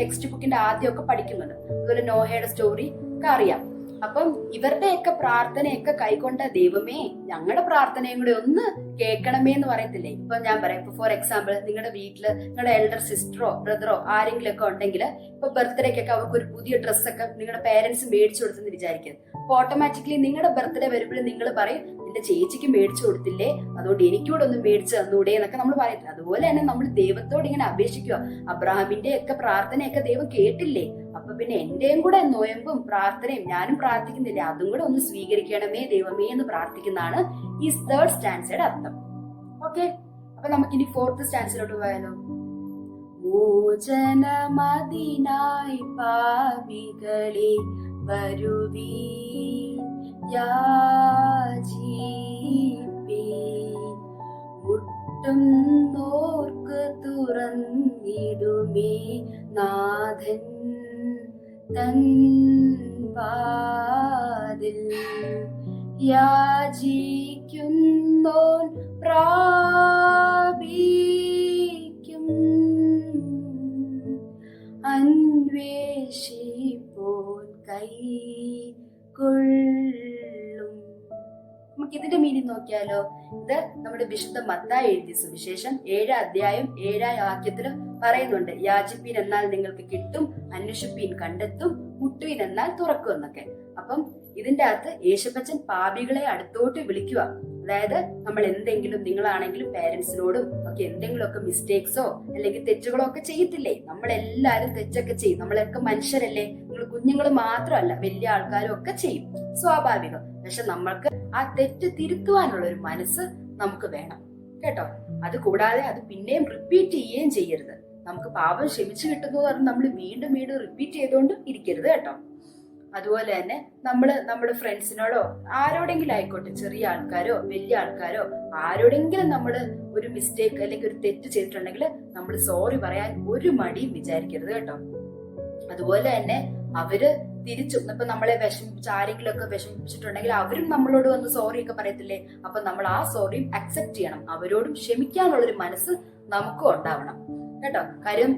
ടെക്സ്റ്റ് ബുക്കിന്റെ ആദ്യമൊക്കെ പഠിക്കുന്നുണ്ട്. അതുപോലെ നോഹയുടെ സ്റ്റോറി ഒക്കെ അറിയാം. അപ്പം ഇവരുടെയൊക്കെ പ്രാർത്ഥനയൊക്കെ കൈക്കൊണ്ട ദൈവമേ ഞങ്ങളുടെ പ്രാർത്ഥനയും കൂടെ ഒന്ന് കേൾക്കണമേ എന്ന് പറയത്തില്ലേ. ഇപ്പൊ ഞാൻ പറയാം, ഇപ്പൊ ഫോർ എക്സാമ്പിൾ നിങ്ങളുടെ വീട്ടില് നിങ്ങളുടെ എൽഡർ സിസ്റ്ററോ ബ്രദറോ ആരെങ്കിലും ഒക്കെ ഉണ്ടെങ്കിൽ ഇപ്പൊ ബർത്ത്ഡേക്കൊക്കെ അവർക്ക് ഒരു പുതിയ ഡ്രസ്സൊക്കെ നിങ്ങളുടെ പേരൻസ് മേടിച്ചു കൊടുത്തെന്ന് വിചാരിക്കുന്നത്. അപ്പൊ ഓട്ടോമാറ്റിക്കലി നിങ്ങളുടെ ബർത്ത്ഡേ വരുമ്പോഴും നിങ്ങൾ പറയും എന്റെ ചേച്ചിക്ക് മേടിച്ചു കൊടുത്തില്ലേ, അതുകൊണ്ട് എനിക്കൂടെ ഒന്ന് മേടിച്ചു തന്നൂടെ എന്നൊക്കെ നമ്മൾ പറയത്തില്ല. അതുപോലെ തന്നെ നമ്മൾ ദൈവത്തോട് ഇങ്ങനെ അപേക്ഷിക്കുക, അബ്രഹാമിന്റെ ഒക്കെ പ്രാർത്ഥനയൊക്കെ ദൈവം കേട്ടില്ലേ, അപ്പൊ പിന്നെ എന്റെയും കൂടെ നോയമ്പും പ്രാർത്ഥനയും ഞാനും പ്രാർത്ഥിക്കുന്നില്ലേ, അതും കൂടെ ഒന്ന് സ്വീകരിക്കണമേ ദൈവമേ എന്ന് പ്രാർത്ഥിക്കുന്നതാണ് ഈ തേർഡ് സ്റ്റാൻസയുടെ അർത്ഥം. ഓക്കെ, അപ്പൊ നമുക്കിനി ഫോർത്ത് സ്റ്റാൻസിലോട്ട് പോയാലോ. മോചനമതിനായി പാപികളെ വരുവീ യാചിപ്പീൻ, മുട്ടുന്നോർക്ക് തുറന്നിടുമേ നാഥൻ തൻ വാതിൽ, യാചിക്കുന്നോൻ പ്രാപിക്കും, അന്വേഷിപ്പോൻ കൈക്കൊള്ളും. നമുക്ക് ഇതിന്റെ മീനിങ് നോക്കിയാലോ. ഇത് നമ്മുടെ വിശുദ്ധ മത്തായി എഴുതിയ സുവിശേഷം 7 അധ്യായം 7 വാക്യത്തില് പറയുന്നുണ്ട്, യാചിപ്പീൻ എന്നാൽ നിങ്ങൾക്ക് കിട്ടും, അന്വേഷിപ്പീൻ കണ്ടെത്തും, മുട്ടുവീൻ എന്നാൽ തുറക്കും എന്നൊക്കെ. അപ്പം ഇതിന്റെ അകത്ത് യേശുപ്പച്ചൻ പാപികളെ അടുത്തോട്ട് വിളിക്കുക. അതായത് നമ്മൾ എന്തെങ്കിലും, നിങ്ങളാണെങ്കിലും പേരൻസിനോടും ഒക്കെ എന്തെങ്കിലുമൊക്കെ മിസ്റ്റേക്സോ അല്ലെങ്കിൽ തെറ്റുകളോ ഒക്കെ ചെയ്യത്തില്ലേ. നമ്മളെല്ലാരും തെറ്റൊക്കെ ചെയ്യും, നമ്മളൊക്കെ മനുഷ്യരല്ലേ. നിങ്ങൾ കുഞ്ഞുങ്ങൾ മാത്രമല്ല വലിയ ആൾക്കാരും ഒക്കെ ചെയ്യും, സ്വാഭാവികം. പക്ഷെ നമ്മൾക്ക് ആ തെറ്റ് തിരുത്തുവാനുള്ള ഒരു മനസ്സ് നമുക്ക് വേണം കേട്ടോ. അത് കൂടാതെ അത് പിന്നെയും റിപ്പീറ്റ് ചെയ്യുകയും ചെയ്യരുത്. നമുക്ക് പാപം ക്ഷമിച്ചു കിട്ടുന്നു പറഞ്ഞ് നമ്മൾ വീണ്ടും വീണ്ടും റിപ്പീറ്റ് ചെയ്തുകൊണ്ട് ഇരിക്കരുത് കേട്ടോ. അതുപോലെ തന്നെ നമ്മുടെ ഫ്രണ്ട്സിനോടോ ആരോടെങ്കിലും ആയിക്കോട്ടെ, ചെറിയ ആൾക്കാരോ വലിയ ആൾക്കാരോ ആരോടെങ്കിലും നമ്മൾ ഒരു മിസ്റ്റേക്ക് അല്ലെങ്കിൽ ഒരു തെറ്റ് ചെയ്തിട്ടുണ്ടെങ്കിൽ നമ്മൾ സോറി പറയാൻ ഒരു മടിയും വിചാരിക്കരുത് കേട്ടോ. അതുപോലെ തന്നെ അവര് തിരിച്ചു ഇപ്പൊ നമ്മളെ വിഷമിപ്പിച്ച് ആരെങ്കിലും ഒക്കെ വിഷമിപ്പിച്ചിട്ടുണ്ടെങ്കിൽ അവരും നമ്മളോട് വന്ന് സോറി ഒക്കെ പറയത്തില്ലേ. അപ്പൊ നമ്മൾ ആ സോറിയും അക്സെപ്റ്റ് ചെയ്യണം, അവരോടും ക്ഷമിക്കാനുള്ളൊരു മനസ്സ് നമുക്കും ഉണ്ടാവണം. കേട്ടോ. കാര്യം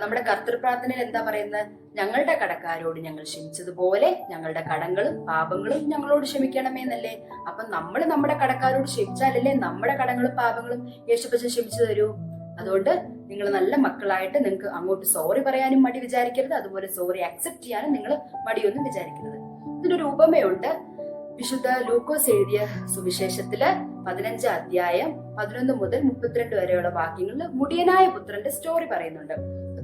നമ്മുടെ കർത്തൃ പ്രാർത്ഥനയിൽ എന്താ പറയുന്നത്? ഞങ്ങളുടെ കടക്കാരോട് ഞങ്ങൾ ക്ഷമിച്ചതുപോലെ ഞങ്ങളുടെ കടങ്ങളും പാപങ്ങളും ഞങ്ങളോട് ക്ഷമിക്കണമേ എന്നല്ലേ. അപ്പൊ നമ്മൾ നമ്മുടെ കടക്കാരോട് ക്ഷമിച്ചാലല്ലേ നമ്മുടെ കടങ്ങളും പാപങ്ങളും യേശുപ്പച്ചൻ ക്ഷമിച്ചു തരൂ. അതുകൊണ്ട് നിങ്ങൾ നല്ല മക്കളായിട്ട് നിങ്ങൾക്ക് അങ്ങോട്ട് സോറി പറയാനും മടി വിചാരിക്കരുത്, അതുപോലെ സോറി അക്സെപ്റ്റ് ചെയ്യാനും നിങ്ങൾ മടിയൊന്നും വിചാരിക്കരുത്. ഇതിനൊരു ഉപമയുണ്ട്. വിശുദ്ധ ലൂക്കോസ് എഴുതിയ സുവിശേഷത്തില് 15 അധ്യായം 11 മുതൽ 32 വരെയുള്ള വാക്യങ്ങളിൽ മുടിയനായ പുത്രന്റെ സ്റ്റോറി പറയുന്നുണ്ട്.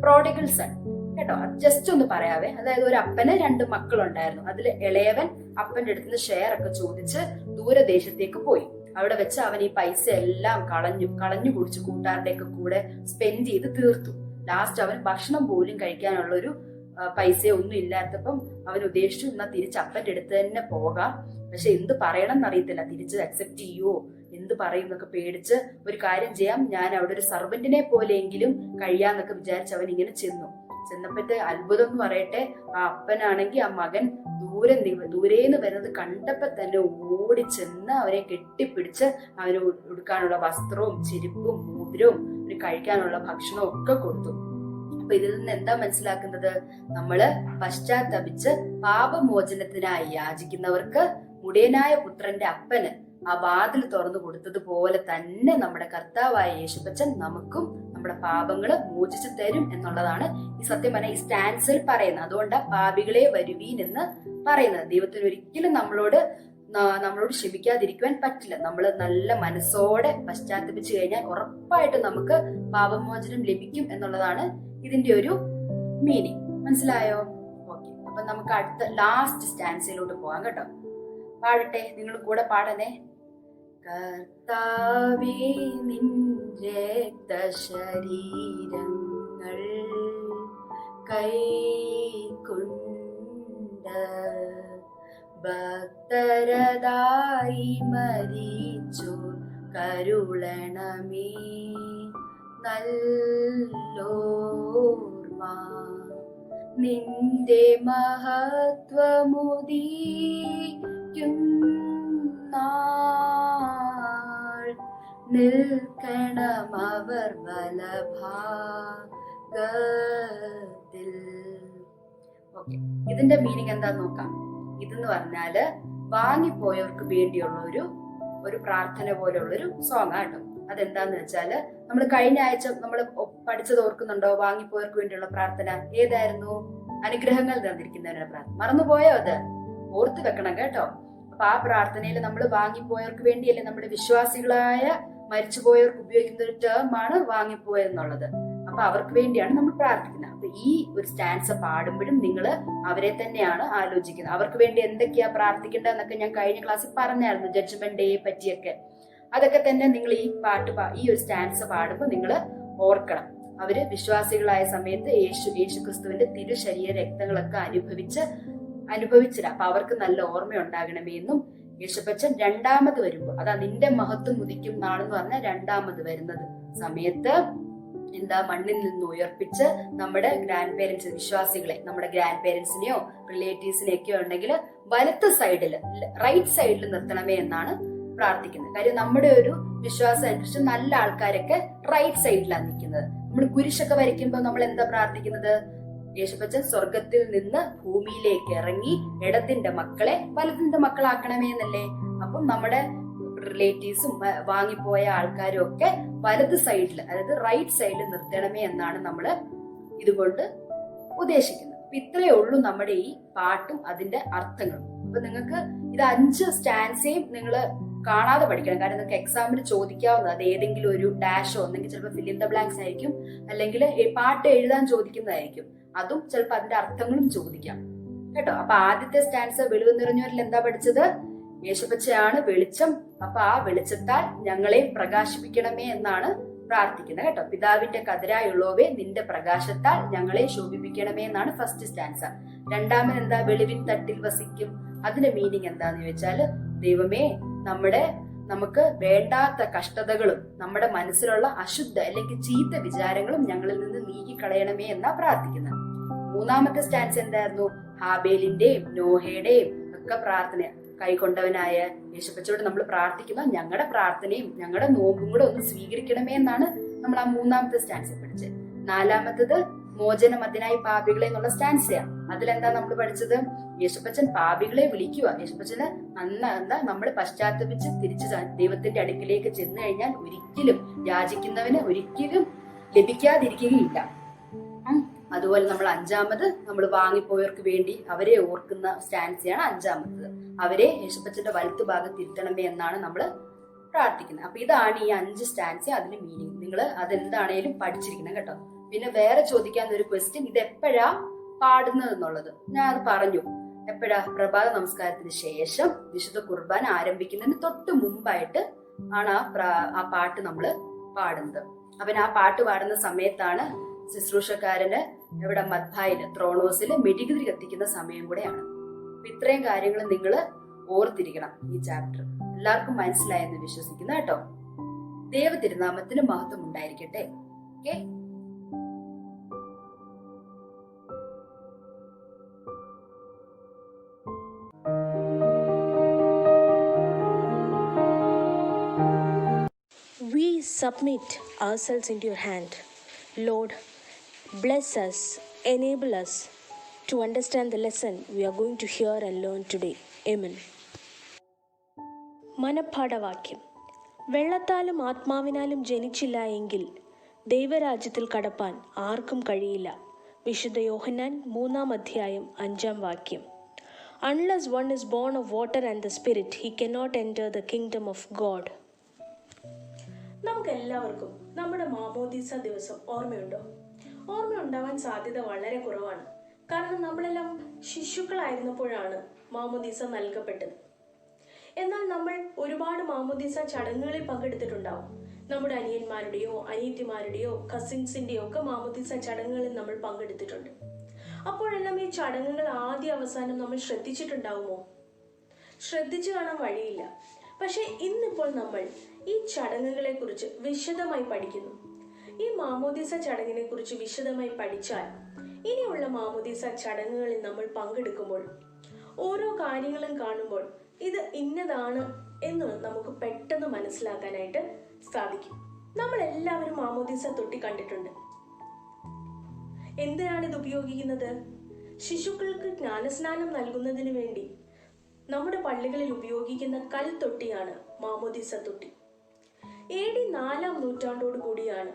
Prodigal sun. കേട്ടോ, ജസ്റ്റ് ഒന്ന് പറയാവേ. അതായത് ഒരു അപ്പന് 2 മക്കളുണ്ടായിരുന്നു. അതിൽ ഇളയവൻ അപ്പന്റെ അടുത്ത് നിന്ന് ഷെയർ ഒക്കെ ചോദിച്ച് ദൂരദേശത്തേക്ക് പോയി. അവിടെ വെച്ച് അവൻ ഈ പൈസ എല്ലാം കളഞ്ഞു കുടിച്ച് കൂട്ടുകാരുടെ ഒക്കെ കൂടെ സ്പെൻഡ് ചെയ്ത് തീർത്തു. ലാസ്റ്റ് അവൻ ഭക്ഷണം പോലും കഴിക്കാനുള്ള ഒരു പൈസ ഒന്നും ഇല്ലാത്തപ്പം അവൻ ഉദ്ദേശിച്ചു എന്നാ തിരിച്ച് അപ്പന്റെ അടുത്ത് തന്നെ പോകാം. പക്ഷെ എന്ത് പറയണം എന്നറിയത്തില്ല. തിരിച്ച് അക്സെപ്റ്റ് ചെയ്യുവോ എന്ത് പറയും എന്നൊക്കെ പേടിച്ച് ഒരു കാര്യം ചെയ്യാം, ഞാൻ അവിടെ ഒരു സർവന്റിനെ പോലെയെങ്കിലും കഴിയാന്നൊക്കെ വിചാരിച്ച് അവൻ ഇങ്ങനെ ചെന്നപ്പോഴത്തെ അത്ഭുതം എന്ന് പറയട്ടെ, ആ അപ്പനാണെങ്കിൽ ആ മകൻ ദൂരേന്ന് വരുന്നത് കണ്ടപ്പോ തന്നെ ഓടി ചെന്ന് അവനെ കെട്ടിപ്പിടിച്ച് അവന് ഉടുക്കാനുള്ള വസ്ത്രവും ചെരുപ്പും മോതിരവും അവന് കഴിക്കാനുള്ള ഭക്ഷണവും ഒക്കെ കൊടുത്തു. അപ്പൊ ഇതിൽ നിന്ന് എന്താ മനസ്സിലാക്കുന്നത്? നമ്മള് പശ്ചാത്തപിച്ച് പാപമോചനത്തിനായി യാചിക്കുന്നവർക്ക് മുടിയനായ പുത്രന്റെ അപ്പന് ആ വാതിൽ തുറന്നു കൊടുത്തതുപോലെ തന്നെ നമ്മുടെ കർത്താവായ യേശുപ്പച്ചൻ നമുക്കും നമ്മുടെ പാപങ്ങള് മോചിച്ചു തരും എന്നുള്ളതാണ് ഈ സത്യം പറഞ്ഞ ഈ സ്റ്റാൻസിൽ പറയുന്നത്. അതുകൊണ്ടാണ് പാപികളെ വരുവീൻ എന്ന് പറയുന്നത്. ദൈവത്തിന് ഒരിക്കലും നമ്മളോട് ക്ഷമിക്കാതിരിക്കുവാൻ പറ്റില്ല. നമ്മൾ നല്ല മനസ്സോടെ പശ്ചാത്തപിച്ചു കഴിഞ്ഞാൽ ഉറപ്പായിട്ടും നമുക്ക് പാപമോചനം ലഭിക്കും എന്നുള്ളതാണ് ഇതിന്റെ ഒരു മീനിങ്. മനസ്സിലായോ? ഓക്കെ, അപ്പൊ നമുക്ക് അടുത്ത ലാസ്റ്റ് സ്റ്റാൻസിലോട്ട് പോവാം കേട്ടോ. പാടട്ടെ, നിങ്ങൾ കൂടെ പാടണേ. കർത്താവേ നിൻ രക്തശരീരങ്ങൾ കൈക്കൊണ്ട് ഭക്തരതായി മരിച്ചു കരുളണമേ നല്ലോർമ്മ നിന്റെ മഹത്വമുദീക്കും നാൾ നിൽക്കണം അവർ വലഭാഗത്തിൽ. ഓക്കെ, ഇതിന്റെ മീനിങ് എന്താന്ന് നോക്കാം. ഇതെന്ന് പറഞ്ഞാല് വാങ്ങിപ്പോയവർക്ക് വേണ്ടിയുള്ള ഒരു പ്രാർത്ഥന പോലെയുള്ളൊരു സോങ് ആട്ടോ. അതെന്താന്ന് വെച്ചാല് നമ്മൾ കഴിഞ്ഞ ആഴ്ച നമ്മൾ പഠിച്ചത് ഓർക്കുന്നുണ്ടോ? വാങ്ങിപ്പോയവർക്ക് വേണ്ടിയുള്ള പ്രാർത്ഥന ഏതായിരുന്നു? അനുഗ്രഹങ്ങൾ തന്നിരിക്കുന്നവരുടെ പ്രാർത്ഥന. മറന്നുപോയോ? അത് ഓർത്ത് വെക്കണം കേട്ടോ. അപ്പൊ ആ പ്രാർത്ഥനയിൽ നമ്മൾ വാങ്ങിപ്പോയവർക്ക് വേണ്ടിയല്ലേ, നമ്മുടെ വിശ്വാസികളായ മരിച്ചുപോയവർക്ക് ഉപയോഗിക്കുന്ന ഒരു ടേം ആണ് വാങ്ങിപ്പോയെന്നുള്ളത്. അപ്പൊ അവർക്ക് വേണ്ടിയാണ് നമ്മൾ പ്രാർത്ഥിക്കുന്നത്. അപ്പൊ ഈ ഒരു സ്റ്റാൻസ് പാടുമ്പോഴും നിങ്ങൾ അവരെ തന്നെയാണ് ആലോചിക്കുന്നത്. അവർക്ക് വേണ്ടി എന്തൊക്കെയാ പ്രാർത്ഥിക്കേണ്ടതെന്നൊക്കെ ഞാൻ കഴിഞ്ഞ ക്ലാസ്സിൽ പറഞ്ഞായിരുന്നു, ജഡ്ജ്മെന്റ് ഡേയെ പറ്റിയൊക്കെ. അതൊക്കെ തന്നെ നിങ്ങൾ ഈ ഈ ഒരു സ്റ്റാൻസ് പാടുമ്പോൾ നിങ്ങൾ ഓർക്കണം. അവര് വിശ്വാസികളായ സമയത്ത് യേശു ക്രിസ്തുവിന്റെ തിരുശരീര രക്തങ്ങളൊക്കെ അനുഭവിച്ചില്ല. അപ്പൊ അവർക്ക് നല്ല ഓർമ്മ ഉണ്ടാകണമേ എന്നും യേശുപ്പച്ചൻ രണ്ടാമത് വരുമ്പോൾ, അതാ നിന്റെ മഹത്വം ഉദിക്കും നാളെന്ന് പറഞ്ഞാൽ രണ്ടാമത് വരുന്നത് സമയത്ത് എന്താ മണ്ണിൽ നിന്ന് ഉയർപ്പിച്ച് നമ്മുടെ ഗ്രാൻഡ് പേരൻസ് വിശ്വാസികളെ, നമ്മുടെ ഗ്രാൻഡ് പേരൻസിനെയോ റിലേറ്റീവ്സിനെയൊക്കെയോ ഉണ്ടെങ്കിൽ വലത്ത് സൈഡില് റൈറ്റ് സൈഡിൽ നിർത്തണമേ എന്നാണ് പ്രാർത്ഥിക്കുന്നത്. കാര്യം നമ്മുടെ ഒരു വിശ്വാസം അനുസരിച്ച് നല്ല ആൾക്കാരൊക്കെ റൈറ്റ് സൈഡിലാണ് നിൽക്കുന്നത്. നമ്മൾ കുരിശൊക്കെ വരയ്ക്കുമ്പോൾ നമ്മൾ എന്താ പ്രാർത്ഥിക്കുന്നത്? യേശുപ്പച്ചൻ സ്വർഗത്തിൽ നിന്ന് ഭൂമിയിലേക്ക് ഇറങ്ങി ഇടത്തിന്റെ മക്കളെ വലത്തിന്റെ മക്കളാക്കണമേ എന്നല്ലേ. അപ്പം നമ്മുടെ റിലേറ്റീവ്സും വാങ്ങിപ്പോയ ആൾക്കാരും ഒക്കെ വലത് സൈഡിൽ, അതായത് റൈറ്റ് സൈഡിൽ നിർത്തണമേ എന്നാണ് നമ്മൾ ഇതുകൊണ്ട് ഉദ്ദേശിക്കുന്നത്. അപ്പൊ ഇത്രയേ ഉള്ളൂ നമ്മുടെ ഈ പാട്ടും അതിന്റെ അർത്ഥങ്ങളും. അപ്പൊ നിങ്ങൾക്ക് ഇത് 5 സ്റ്റാൻസയും നിങ്ങൾ കാണാതെ പഠിക്കണം. കാരണം നിങ്ങൾക്ക് എക്സാമിന് ചോദിക്കാവുന്നത് അത് ഏതെങ്കിലും ഒരു ഡാഷോ അല്ലെങ്കിൽ ചിലപ്പോൾ ഫിൽ ഇൻ ദ ബ്ലാങ്ക്സ് ആയിരിക്കും, അല്ലെങ്കിൽ പാട്ട് എഴുതാൻ ചോദിക്കുന്നതായിരിക്കും. അതും ചിലപ്പോൾ അതിന്റെ അർത്ഥങ്ങളും ചോദിക്കാം കേട്ടോ. അപ്പൊ ആദ്യത്തെ സ്റ്റാൻസ് വെളിവ് നിറഞ്ഞവരിൽ എന്താ പഠിച്ചത്? യേശുപ്പച്ചയാണ് വെളിച്ചം, അപ്പൊ ആ വെളിച്ചത്താൽ ഞങ്ങളെ പ്രകാശിപ്പിക്കണമേ എന്നാണ് പ്രാർത്ഥിക്കുന്നത് കേട്ടോ. പിതാവിന്റെ കതിരായുള്ളവേ നിന്റെ പ്രകാശത്താൽ ഞങ്ങളെ ശോഭിപ്പിക്കണമേ എന്നാണ് ഫസ്റ്റ് സ്റ്റാൻസ. രണ്ടാമത് എന്താ? വെളിവിൻ തട്ടിൽ വസിക്കും. അതിന്റെ മീനിങ് എന്താന്ന് ചോദിച്ചാല്, ദൈവമേ നമുക്ക് വേണ്ടാത്ത കഷ്ടതകളും നമ്മുടെ മനസ്സിലുള്ള അശുദ്ധ അല്ലെങ്കിൽ ചീത്ത വിചാരങ്ങളും ഞങ്ങളിൽ നിന്ന് നീക്കിക്കളയണമേ എന്നാ പ്രാർത്ഥിക്കുന്നത്. മൂന്നാമത്തെ സ്റ്റാൻസ് എന്തായിരുന്നു? ഹാബേലിന്റെയും നോഹയുടെയും ഒക്കെ പ്രാർത്ഥന കൈക്കൊണ്ടവനായ യേശുപ്പച്ചോട് നമ്മൾ പ്രാർത്ഥിക്കുമ്പോൾ ഞങ്ങളുടെ പ്രാർത്ഥനയും ഞങ്ങളുടെ നോമ്പും കൂടെ ഒന്ന് സ്വീകരിക്കണമേ എന്നാണ് നമ്മൾ ആ മൂന്നാമത്തെ സ്റ്റാൻസിൽ പഠിച്ചത്. നാലാമത്തത് മോചനം അതിനായി പാപികളെ എന്നുള്ള സ്റ്റാൻസയാണ്. അതിലെന്താ നമ്മൾ പഠിച്ചത്? യേശുപ്പച്ചൻ പാപികളെ വിളിക്കുക. യേശുപ്പച്ചന് എന്താ നമ്മൾ പശ്ചാത്തപിച്ച് തിരിച്ച് ദൈവത്തിന്റെ അടുക്കിലേക്ക് ചെന്നു കഴിഞ്ഞാൽ ഒരിക്കലും യാചിക്കുന്നവന് ഒരിക്കലും ലഭിക്കാതിരിക്കുകയില്ല. അതുപോലെ നമ്മൾ അഞ്ചാമത് നമ്മൾ വാങ്ങിപ്പോയവർക്ക് വേണ്ടി അവരെ ഓർക്കുന്ന സ്റ്റാൻസിയാണ് അഞ്ചാമത്തത്. അവരെ യേശുപ്പച്ചന്റെ വലത്തു ഭാഗത്ത് ഇരുത്തണമേ എന്നാണ് നമ്മൾ പ്രാർത്ഥിക്കുന്നത്. അപ്പൊ ഇതാണ് ഈ 5 സ്റ്റാൻസി, അതിന്റെ മീനിങ്. നിങ്ങൾ അതെന്താണേലും പഠിച്ചിരിക്കണം കേട്ടോ. പിന്നെ വേറെ ചോദിക്കാൻ ഒരു ക്വസ്റ്റ്യൻ, ഇത് എപ്പോഴാ പാടുന്നത് എന്നുള്ളത് ഞാൻ അത് പറഞ്ഞു. എപ്പോഴാ? പ്രഭാത നമസ്കാരത്തിന് ശേഷം വിശുദ്ധ കുർബാന ആരംഭിക്കുന്നതിന് തൊട്ട് മുമ്പായിട്ട് ആണ് ആ പാട്ട് നമ്മൾ പാടുന്നത്. അവൻ ആ പാട്ട് പാടുന്ന സമയത്താണ് ശുശ്രൂഷക്കാരന് ഇവിടെ മദ്ഭായില് ത്രോണോസില് മെഴുകുതിരി കത്തിക്കുന്ന സമയം കൂടെയാണ്. അപ്പൊ ഇത്രയും കാര്യങ്ങൾ നിങ്ങൾ ഓർത്തിരിക്കണം. ഈ ചാപ്റ്റർ എല്ലാവർക്കും മനസ്സിലായെന്ന് വിശ്വസിക്കുന്നു കേട്ടോ. ദൈവ തിരുനാമത്തിന് മഹത്വം ഉണ്ടായിരിക്കട്ടെ. Okay. We submit ourselves into your hand. Lord, bless us, enable us to understand the lesson we are going to hear and learn today. Amen. മനഃപാഠവാക്യം. വെള്ളത്താലും ആത്മാവിനാലും ജനിച്ചില്ല എങ്കിൽ ദൈവരാജ്യത്തിൽ കടപ്പാൻ ആർക്കും കഴിയില്ല. വിശുദ്ധ യോഹന്നാൻ 3-ാം അധ്യായം 5-ാം വാക്യം. Unless one is born of water and the Spirit, he cannot enter the kingdom of God. നമുക്കെല്ലാവർക്കും നമ്മുടെ മാമോദീസ ദിവസം ഓർമ്മയുണ്ടോ? ഓർമ്മയുണ്ടാവാൻ സാധ്യത വളരെ കുറവാണ്. കാരണം നമ്മളെല്ലാം ശിശുക്കളായിരുന്നപ്പോഴാണ് മാമോദീസ നൽകപ്പെട്ടത്. എന്നാൽ നമ്മൾ ഒരുപാട് മാമോദീസ ചടങ്ങുകളിൽ പങ്കെടുത്തിട്ടുണ്ടാവും. നമ്മുടെ അനിയന്മാരുടെയോ അനിയത്തിമാരുടെയോ കസിൻസിന്റെയോ ഒക്കെ മാമോദീസ ചടങ്ങുകളിൽ നമ്മൾ പങ്കെടുത്തിട്ടുണ്ട്. അപ്പോഴെല്ലാം ഈ ചടങ്ങുകൾ ആദ്യ അവസാനം നമ്മൾ ശ്രദ്ധിച്ചിട്ടുണ്ടാവുമോ? ശ്രദ്ധിച്ചു കാണാൻ വഴിയില്ല. പക്ഷെ ഇന്നിപ്പോൾ നമ്മൾ ഈ ചടങ്ങുകളെ കുറിച്ച് വിശദമായി പഠിക്കുന്നു. ഈ മാമോദീസ ചടങ്ങിനെ കുറിച്ച് വിശദമായി പഠിച്ചാൽ ഇനിയുള്ള മാമോദീസ ചടങ്ങുകളിൽ നമ്മൾ പങ്കെടുക്കുമ്പോൾ ഓരോ കാര്യങ്ങളും കാണുമ്പോൾ ഇത് ഇന്നതാണ് എന്ന് നമുക്ക് പെട്ടെന്ന് മനസ്സിലാക്കാനായിട്ട് സാധിക്കും. നമ്മൾ എല്ലാവരും മാമോദീസ തൊട്ടി കണ്ടിട്ടുണ്ട്. എന്തിനാണ് ഇത് ഉപയോഗിക്കുന്നത്? ശിശുക്കൾക്ക് ജ്ഞാനസ്നാനം നൽകുന്നതിന് വേണ്ടി നമ്മുടെ പള്ളികളിൽ ഉപയോഗിക്കുന്ന കൽത്തൊട്ടിയാണ് മാമോദീസ തൊട്ടി. AD 4-ാം നൂറ്റാണ്ടോടു കൂടിയാണ്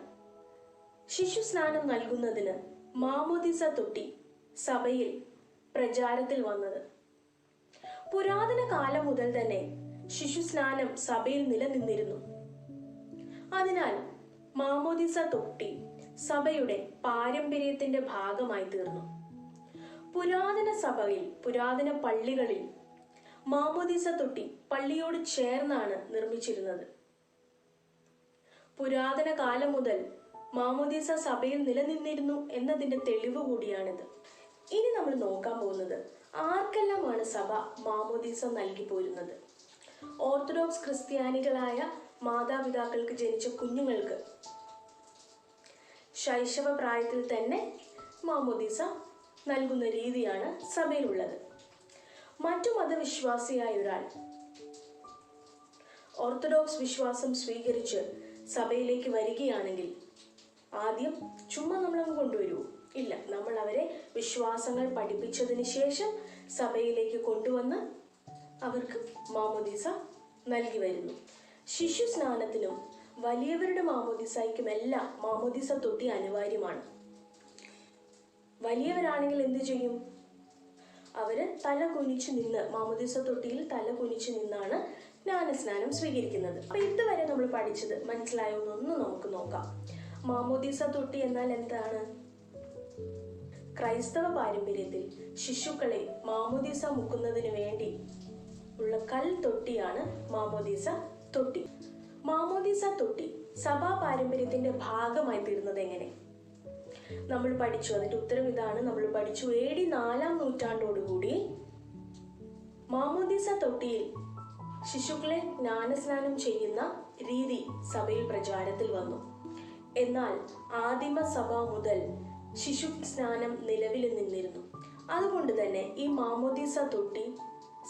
ശിശു സ്നാനം നൽകുന്നതിന് മാമോദീസ തൊട്ടി സഭയിൽ പ്രചാരത്തിൽ വന്നത്. പുരാതന കാലം മുതൽ തന്നെ ശിശു സ്നാനം സഭയിൽ നിലനിന്നിരുന്നു. അതിനാൽ മാമോദീസ തൊട്ടി സഭയുടെ പാരമ്പര്യത്തിന്റെ ഭാഗമായി തീർന്നു. പുരാതന സഭയിൽ, പുരാതന പള്ളികളിൽ മാമോദീസ തൊട്ടി പള്ളിയോട് ചേർന്നാണ് നിർമ്മിച്ചിരുന്നത്. പുരാതന കാലം മുതൽ മാമോദീസ സഭയിൽ നിലനിന്നിരുന്നു എന്നതിന്റെ തെളിവ് കൂടിയാണിത്. ഇനി നമ്മൾ നോക്കാൻ പോകുന്നത് ആർക്കെല്ലാമാണ് സഭ മാമോദീസ നൽകി പോരുന്നത്. ഓർത്തഡോക്സ് ക്രിസ്ത്യാനികളായ മാതാപിതാക്കൾക്ക് ജനിച്ച കുഞ്ഞുങ്ങൾക്ക് ശൈശവ പ്രായത്തിൽ തന്നെ മാമോദീസ നൽകുന്ന രീതിയാണ് സഭയിലുള്ളത്. മറ്റു മതവിശ്വാസിയായ ഒരാൾ ഓർത്തഡോക്സ് വിശ്വാസം സ്വീകരിച്ച് സഭയിലേക്ക് വരികയാണെങ്കിൽ ആദ്യം ചുമ്മാ നമ്മളങ്ങ് കൊണ്ടുവരുമോ? ഇല്ല, നമ്മൾ അവരെ വിശ്വാസങ്ങൾ പഠിപ്പിച്ചതിന് ശേഷം സഭയിലേക്ക് കൊണ്ടുവന്ന് അവർക്ക് മാമോദീസ നൽകി വരുന്നു. ശിശു സ്നാനത്തിനും വലിയവരുടെ മാമോദീസയ്ക്കുമെല്ലാം മാമോദീസ തൊട്ടി അനിവാര്യമാണ്. വലിയവരാണെങ്കിൽ എന്ത് ചെയ്യും? അവര് തല കുനിച്ചു നിന്ന്, മാമോദീസ തൊട്ടിയിൽ തല കുനിച്ചു നിന്നാണ് ജ്ഞാനസ്നാനം സ്വീകരിക്കുന്നത്. അപ്പൊ ഇതുവരെ നമ്മൾ പഠിച്ചത് മനസ്സിലായോ എന്നൊന്ന് നമുക്ക് നോക്കാം. മാമോദീസ തൊട്ടി എന്നാൽ എന്താണ്? ക്രൈസ്തവ പാരമ്പര്യത്തിൽ ശിശുക്കളെ മാമോദീസ മുക്കുന്നതിന് വേണ്ടി ഉള്ള കൽ തൊട്ടിയാണ് മാമോദീസ തൊട്ടി. മാമോദീസ തൊട്ടി സഭാ പാരമ്പര്യത്തിന്റെ ഭാഗമായി തീർന്നത് എങ്ങനെ? നമ്മൾ പഠിച്ചു, അതിന്റെ ഉത്തരം ഇതാണ്. നമ്മൾ പഠിച്ചു AD 4-ാം നൂറ്റാണ്ടോടുകൂടി മാമോദീസ തൊട്ടിയിൽ ശിശുക്കളെ ജ്ഞാനസ്നാനം ചെയ്യുന്ന രീതി സഭയിൽ പ്രചാരത്തിൽ വന്നു. എന്നാൽ ആദിമ സഭ മുതൽ ശിശു സ്നാനം നിലവിൽ നിന്നിരുന്നു. അതുകൊണ്ട് തന്നെ ഈ മാമോദീസ തൊട്ടി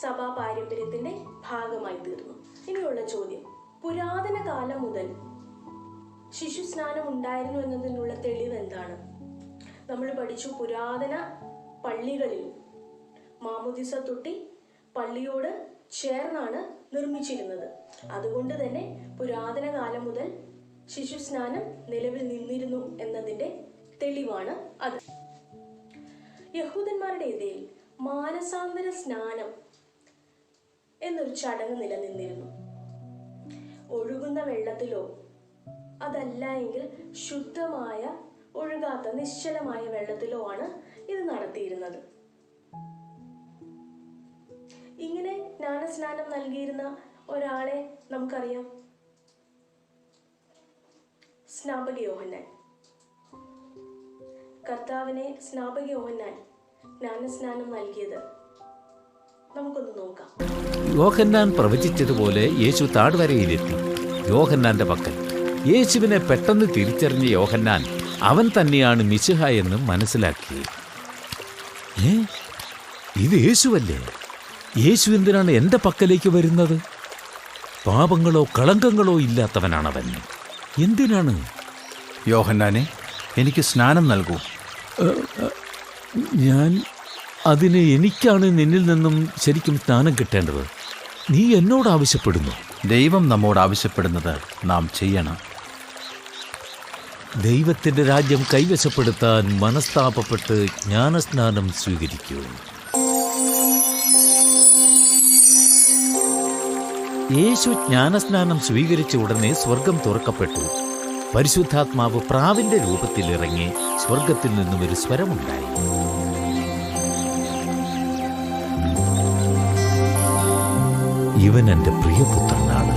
സഭാ പാരമ്പര്യത്തിന്റെ ഭാഗമായി തീർന്നു. ഇനിയുള്ള ചോദ്യം, പുരാതന കാലം മുതൽ ശിശു സ്നാനം ഉണ്ടായിരുന്നു എന്നതിനുള്ള തെളിവ് എന്താണ്? നമ്മൾ പഠിച്ചു, പുരാതന പള്ളികളിൽ മാമോദിസ തൊട്ടി പള്ളിയോട് ചേർന്നാണ് നിർമ്മിച്ചിരുന്നത്. അതുകൊണ്ട് തന്നെ പുരാതന കാലം മുതൽ ശിശു സ്നാനം നിലവിൽ നിന്നിരുന്നു എന്നതിന്റെ തെളിവാണ് അത്. യഹൂദന്മാരുടെ ഇടയിൽ മാനസാന്തര സ്നാനം എന്നൊരു ചടങ്ങ് നിലനിന്നിരുന്നു. ഒഴുകുന്ന വെള്ളത്തിലോ അതല്ല എങ്കിൽ ശുദ്ധമായ ഒഴുകാത്ത നിശ്ചലമായ വെള്ളത്തിലോ ആണ് ഇത് നടത്തിയിരുന്നത്. ഇങ്ങനെ ജ്ഞാനസ്നാനം നൽകിയിരുന്ന ഒരാളെ നമുക്കറിയാം, സ്നാപക യോഹന്നാൻ. കർത്താവിനെ സ്നാപക യോഹന്നാൻ ജ്ഞാനസ്നാനം നൽകിയത് നമുക്കൊന്ന് നോക്കാം. യോഹന്നാൻ പ്രവചിച്ചതുപോലെ യേശു താഴ്വരയിലെത്തി യോഹന്നാന്റെ പക്കൽ. യേശുവിനെ പെട്ടെന്ന് തിരിച്ചറിഞ്ഞ യോഹന്നാൻ അവൻ തന്നെയാണ് മിശിഹ എന്ന് മനസ്സിലാക്കി. ഇത് യേശുവല്ലേ? യേശു എന്തിനാണ് എൻ്റെ പക്കലേക്ക് വരുന്നത്? പാപങ്ങളോ കളങ്കങ്ങളോ ഇല്ലാത്തവനാണവൻ. എന്തിനാണ്? യോഹന്നാനെ, എനിക്ക് സ്നാനം നൽകൂ. അതിന് എനിക്കാണ് നിന്നിൽ നിന്നും ശരിക്കും സ്നാനം കിട്ടേണ്ടത്. നീ എന്നോട് ആവശ്യപ്പെടുന്നു. ദൈവം നമ്മോട് ആവശ്യപ്പെടുന്നത് നാം ചെയ്യണം. ദൈവത്തിൻ്റെ രാജ്യം കൈവശപ്പെടുത്താൻ മനസ്താപപ്പെട്ട് ജ്ഞാനസ്നാനം സ്വീകരിക്കൂ. യേശു ജ്ഞാനസ്നാനം സ്വീകരിച്ച ഉടനെ സ്വർഗം തുറക്കപ്പെട്ടു. പരിശുദ്ധാത്മാവ് പ്രാവിന്റെ രൂപത്തിൽ ഇറങ്ങി സ്വർഗത്തിൽ നിന്നും ഒരു സ്വരമുണ്ടായി. ഇവൻ എൻ്റെ പ്രിയപുത്രനാണ്,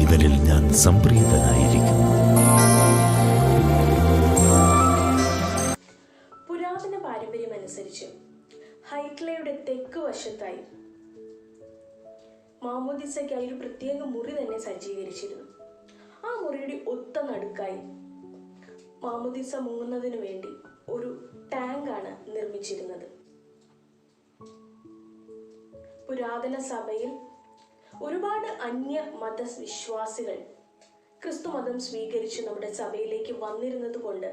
ഇവനിൽ ഞാൻ സംപ്രീതനായിരിക്കുന്നു. പുരാതന പാരമ്പര്യമനുസരിച്ച് ഹൈക്ലയുടെ തെക്ക് വശത്തായി മാമോദിസയ്ക്കായി ഒരു പ്രത്യേക മുറി തന്നെ സജ്ജീകരിച്ചിരുന്നു. ആ മുറിയുടെ ഒത്ത നടുക്കായി മാമോദിസ മുങ്ങുന്നതിന് വേണ്ടി ഒരു ടാങ്കാണ് നിർമ്മിച്ചിരുന്നത്. പുരാതന സഭയിൽ ഒരുപാട് അന്യ മതവിശ്വാസികൾ ക്രിസ്തു മതം സ്വീകരിച്ച് നമ്മുടെ സഭയിലേക്ക് വന്നിരുന്നത് കൊണ്ട്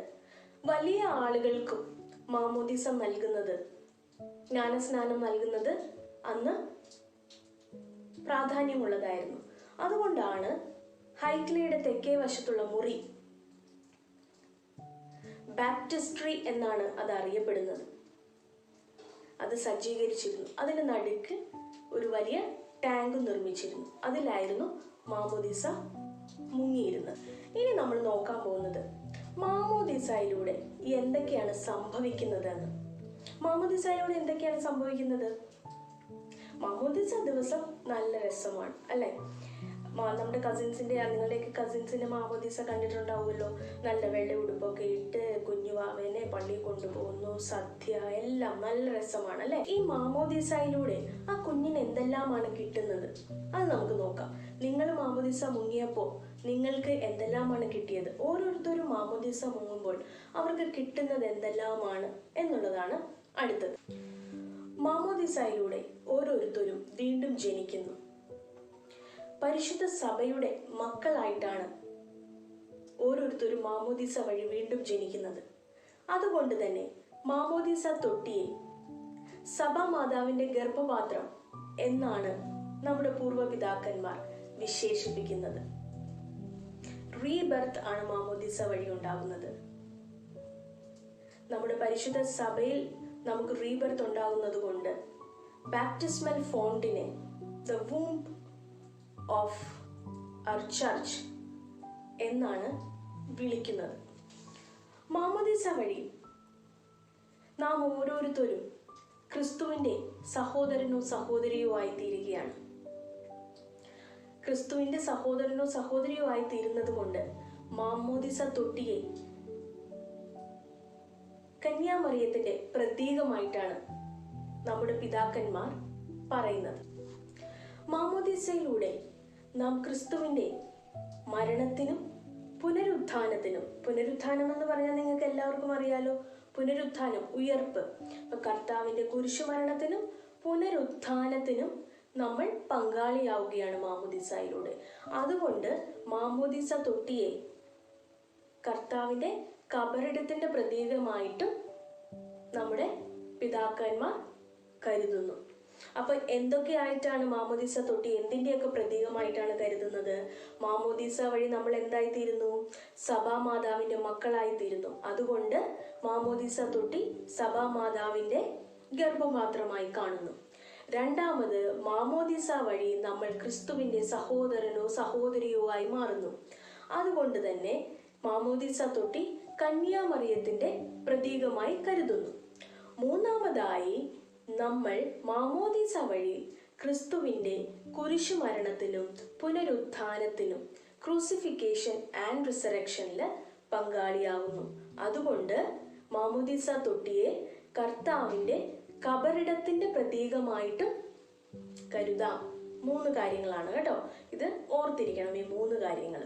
വലിയ ആളുകൾക്കും മാമോദിസ നൽകുന്നത്, ജ്ഞാനസ്നാനം നൽകുന്നത് അന്ന് പ്രാധാന്യമുള്ളതായിരുന്നു. അതുകൊണ്ടാണ് ഹൈക്ലയുടെ തെക്കേ വശത്തുള്ള മുറി ബാപ്റ്റിസ്ട്രി എന്നാണ് അത് അറിയപ്പെടുന്നത്. അത് സജ്ജീകരിച്ചിരുന്നു. അതിന് നടുക്ക് ഒരു വലിയ ടാങ്ക് നിർമ്മിച്ചിരുന്നു. അതിലായിരുന്നു മാമോദിസ മുങ്ങിയിരുന്നത്. ഇനി നമ്മൾ നോക്കാൻ പോകുന്നത് മാമോദിസയിലൂടെ എന്തൊക്കെയാണ് സംഭവിക്കുന്നത് എന്ന്. മാമോദിസയിലൂടെ എന്തൊക്കെയാണ് സംഭവിക്കുന്നത്? മാമോദിസ ദിവസം നല്ല രസമാണ് അല്ലേ? നമ്മുടെ കസിൻസിൻ്റെ, നിങ്ങളുടെയൊക്കെ കസിൻസിൻ്റെ മാമോദിസ കണ്ടിട്ടുണ്ടാവുമല്ലോ. നല്ല വെള്ള ഉടുപ്പൊക്കെ ഇട്ട് കുഞ്ഞുവാവനെ പള്ളിയിൽ കൊണ്ടുപോകുന്നു, സദ്യ, എല്ലാം നല്ല രസമാണ് അല്ലേ? ഈ മാമോദിസയിലൂടെ ആ കുഞ്ഞിന് എന്തെല്ലാമാണ് കിട്ടുന്നത് അത് നമുക്ക് നോക്കാം. നിങ്ങൾ മാമോദിസ മുങ്ങിയപ്പോൾ നിങ്ങൾക്ക് എന്തെല്ലാമാണ് കിട്ടിയത്? ഓരോരുത്തരും മാമോദിസ മുങ്ങുമ്പോൾ അവർക്ക് കിട്ടുന്നത് എന്തെല്ലാമാണ് എന്നുള്ളതാണ് അടുത്തത്. മാമോദിസയിലൂടെ ഓരോരുത്തരും വീണ്ടും ജനിക്കുന്നു. പരിശുദ്ധ സഭയുടെ മക്കളായിട്ടാണ് ഓരോരുത്തരും മാമോദിസ വഴി വീണ്ടും ജനിക്കുന്നത്. അതുകൊണ്ട് തന്നെ മാമോദിസ തൊട്ടിയെ സഭാമാതാവിന്റെ ഗർഭപാത്രം എന്നാണ് നമ്മുടെ പൂർവ്വപിതാക്കന്മാർ വിശേഷിപ്പിക്കുന്നത്. റീബർത്ത് ആണ് മാമോദിസ വഴി ഉണ്ടാകുന്നത്. നമ്മുടെ പരിശുദ്ധ സഭയിൽ നമുക്ക് റീബർത്ത് ഉണ്ടാകുന്നത് കൊണ്ട് ബാപ്റ്റിസ്മൽ ഫോണ്ടിനെ the womb of our church എന്നാണ് വിളിക്കുന്നത്. മാമോദിസ വഴി നാം ഓരോരുത്തരും ക്രിസ്തുവിൻ്റെ സഹോദരനോ സഹോദരിയോ ആയി തീരുകയാണ്. ക്രിസ്തുവിൻ്റെ സഹോദരനോ സഹോദരിയോ ആയി തീരുന്നത് കൊണ്ട് മാമോദിസ തൊട്ടിയെ കന്യാമറിയത്തിന്റെ പ്രതീകമായിട്ടാണ് നമ്മുടെ പിതാക്കന്മാർ പറയുന്നത്. മാമോദിസയിലൂടെ നാം ക്രിസ്തുവിന്റെ മരണത്തിനും പുനരുത്ഥാനത്തിനും, പുനരുത്ഥാനം എന്ന് പറഞ്ഞാൽ നിങ്ങൾക്ക് എല്ലാവർക്കും അറിയാലോ, പുനരുത്ഥാനം, ഉയർപ്പ്. അപ്പൊ കർത്താവിന്റെ കുരിശുമരണത്തിനും പുനരുത്ഥാനത്തിനും നമ്മൾ പങ്കാളിയാവുകയാണ് മാമോദിസയിലൂടെ. അതുകൊണ്ട് മാമോദിസ തൊട്ടിയെ കർത്താവിൻ്റെ കബറിടത്തിൻ്റെ പ്രതീകമായിട്ടും നമ്മുടെ പിതാക്കന്മാർ കരുതുന്നു. അപ്പൊ എന്തൊക്കെയായിട്ടാണ് മാമോദീസ തൊട്ടി എന്തിൻ്റെയൊക്കെ പ്രതീകമായിട്ടാണ് കരുതുന്നത്? മാമോദീസ വഴി നമ്മൾ എന്തായിത്തീരുന്നു? സഭാമാതാവിൻ്റെ മക്കളായിത്തീരുന്നു. അതുകൊണ്ട് മാമോദീസ തൊട്ടി സഭാമാതാവിൻ്റെ ഗർഭപാത്രമായി കാണുന്നു. രണ്ടാമത്, മാമോദീസ വഴി നമ്മൾ ക്രിസ്തുവിൻ്റെ സഹോദരനോ സഹോദരിയോ ആയി മാറുന്നു. അതുകൊണ്ട് തന്നെ മാമോദീസ തൊട്ടി കന്യാമറിയത്തിൻ്റെ പ്രതീകമായി കരുതുന്നു. മൂന്നാമതായി, നമ്മൾ മാമോദീസ വഴി ക്രിസ്തുവിൻ്റെ കുരിശുമരണത്തിനും പുനരുത്ഥാനത്തിനും ക്രൂസിഫിക്കേഷൻ ആൻഡ് റിസറക്ഷനിൽ പങ്കാളിയാവുന്നു. അതുകൊണ്ട് മാമോദീസ തൊട്ടിയെ കർത്താവിൻ്റെ കബറിടത്തിൻ്റെ പ്രതീകമായിട്ടും കരുതാം. 3 കാര്യങ്ങളാണ് കേട്ടോ. ഇത് ഓർത്തിരിക്കണം, ഈ 3 കാര്യങ്ങൾ.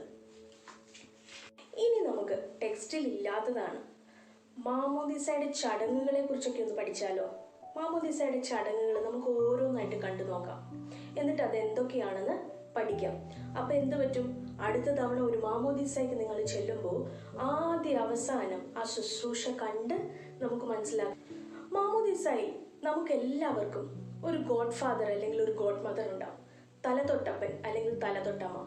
ഇനി നമുക്ക് ടെക്സ്റ്റിൽ ഇല്ലാത്തതാണ്. മാമോദീസയുടെ ചടങ്ങുകളെ കുറിച്ചൊക്കെ ഒന്ന് പഠിച്ചാലോ? മാമോദീസയുടെ ചടങ്ങുകൾ നമുക്ക് ഓരോന്നായിട്ട് കണ്ടു നോക്കാം. എന്നിട്ട് അത് എന്തൊക്കെയാണെന്ന് പഠിക്കാം. അപ്പം എന്ത് പറ്റും? അടുത്ത തവണ ഒരു മാമോദീസയ്ക്ക് നിങ്ങൾ ചെല്ലുമ്പോൾ ആദ്യ അവസാനം ആ ശുശ്രൂഷ കണ്ട് നമുക്ക് മനസ്സിലാക്കാം. മാമോദീസയിൽ നമുക്ക് എല്ലാവർക്കും ഒരു ഗോഡ് ഫാദർ അല്ലെങ്കിൽ ഒരു ഗോഡ് മദർ ഉണ്ടാവും. തലതൊട്ടപ്പൻ അല്ലെങ്കിൽ തലതൊട്ടമ്മ.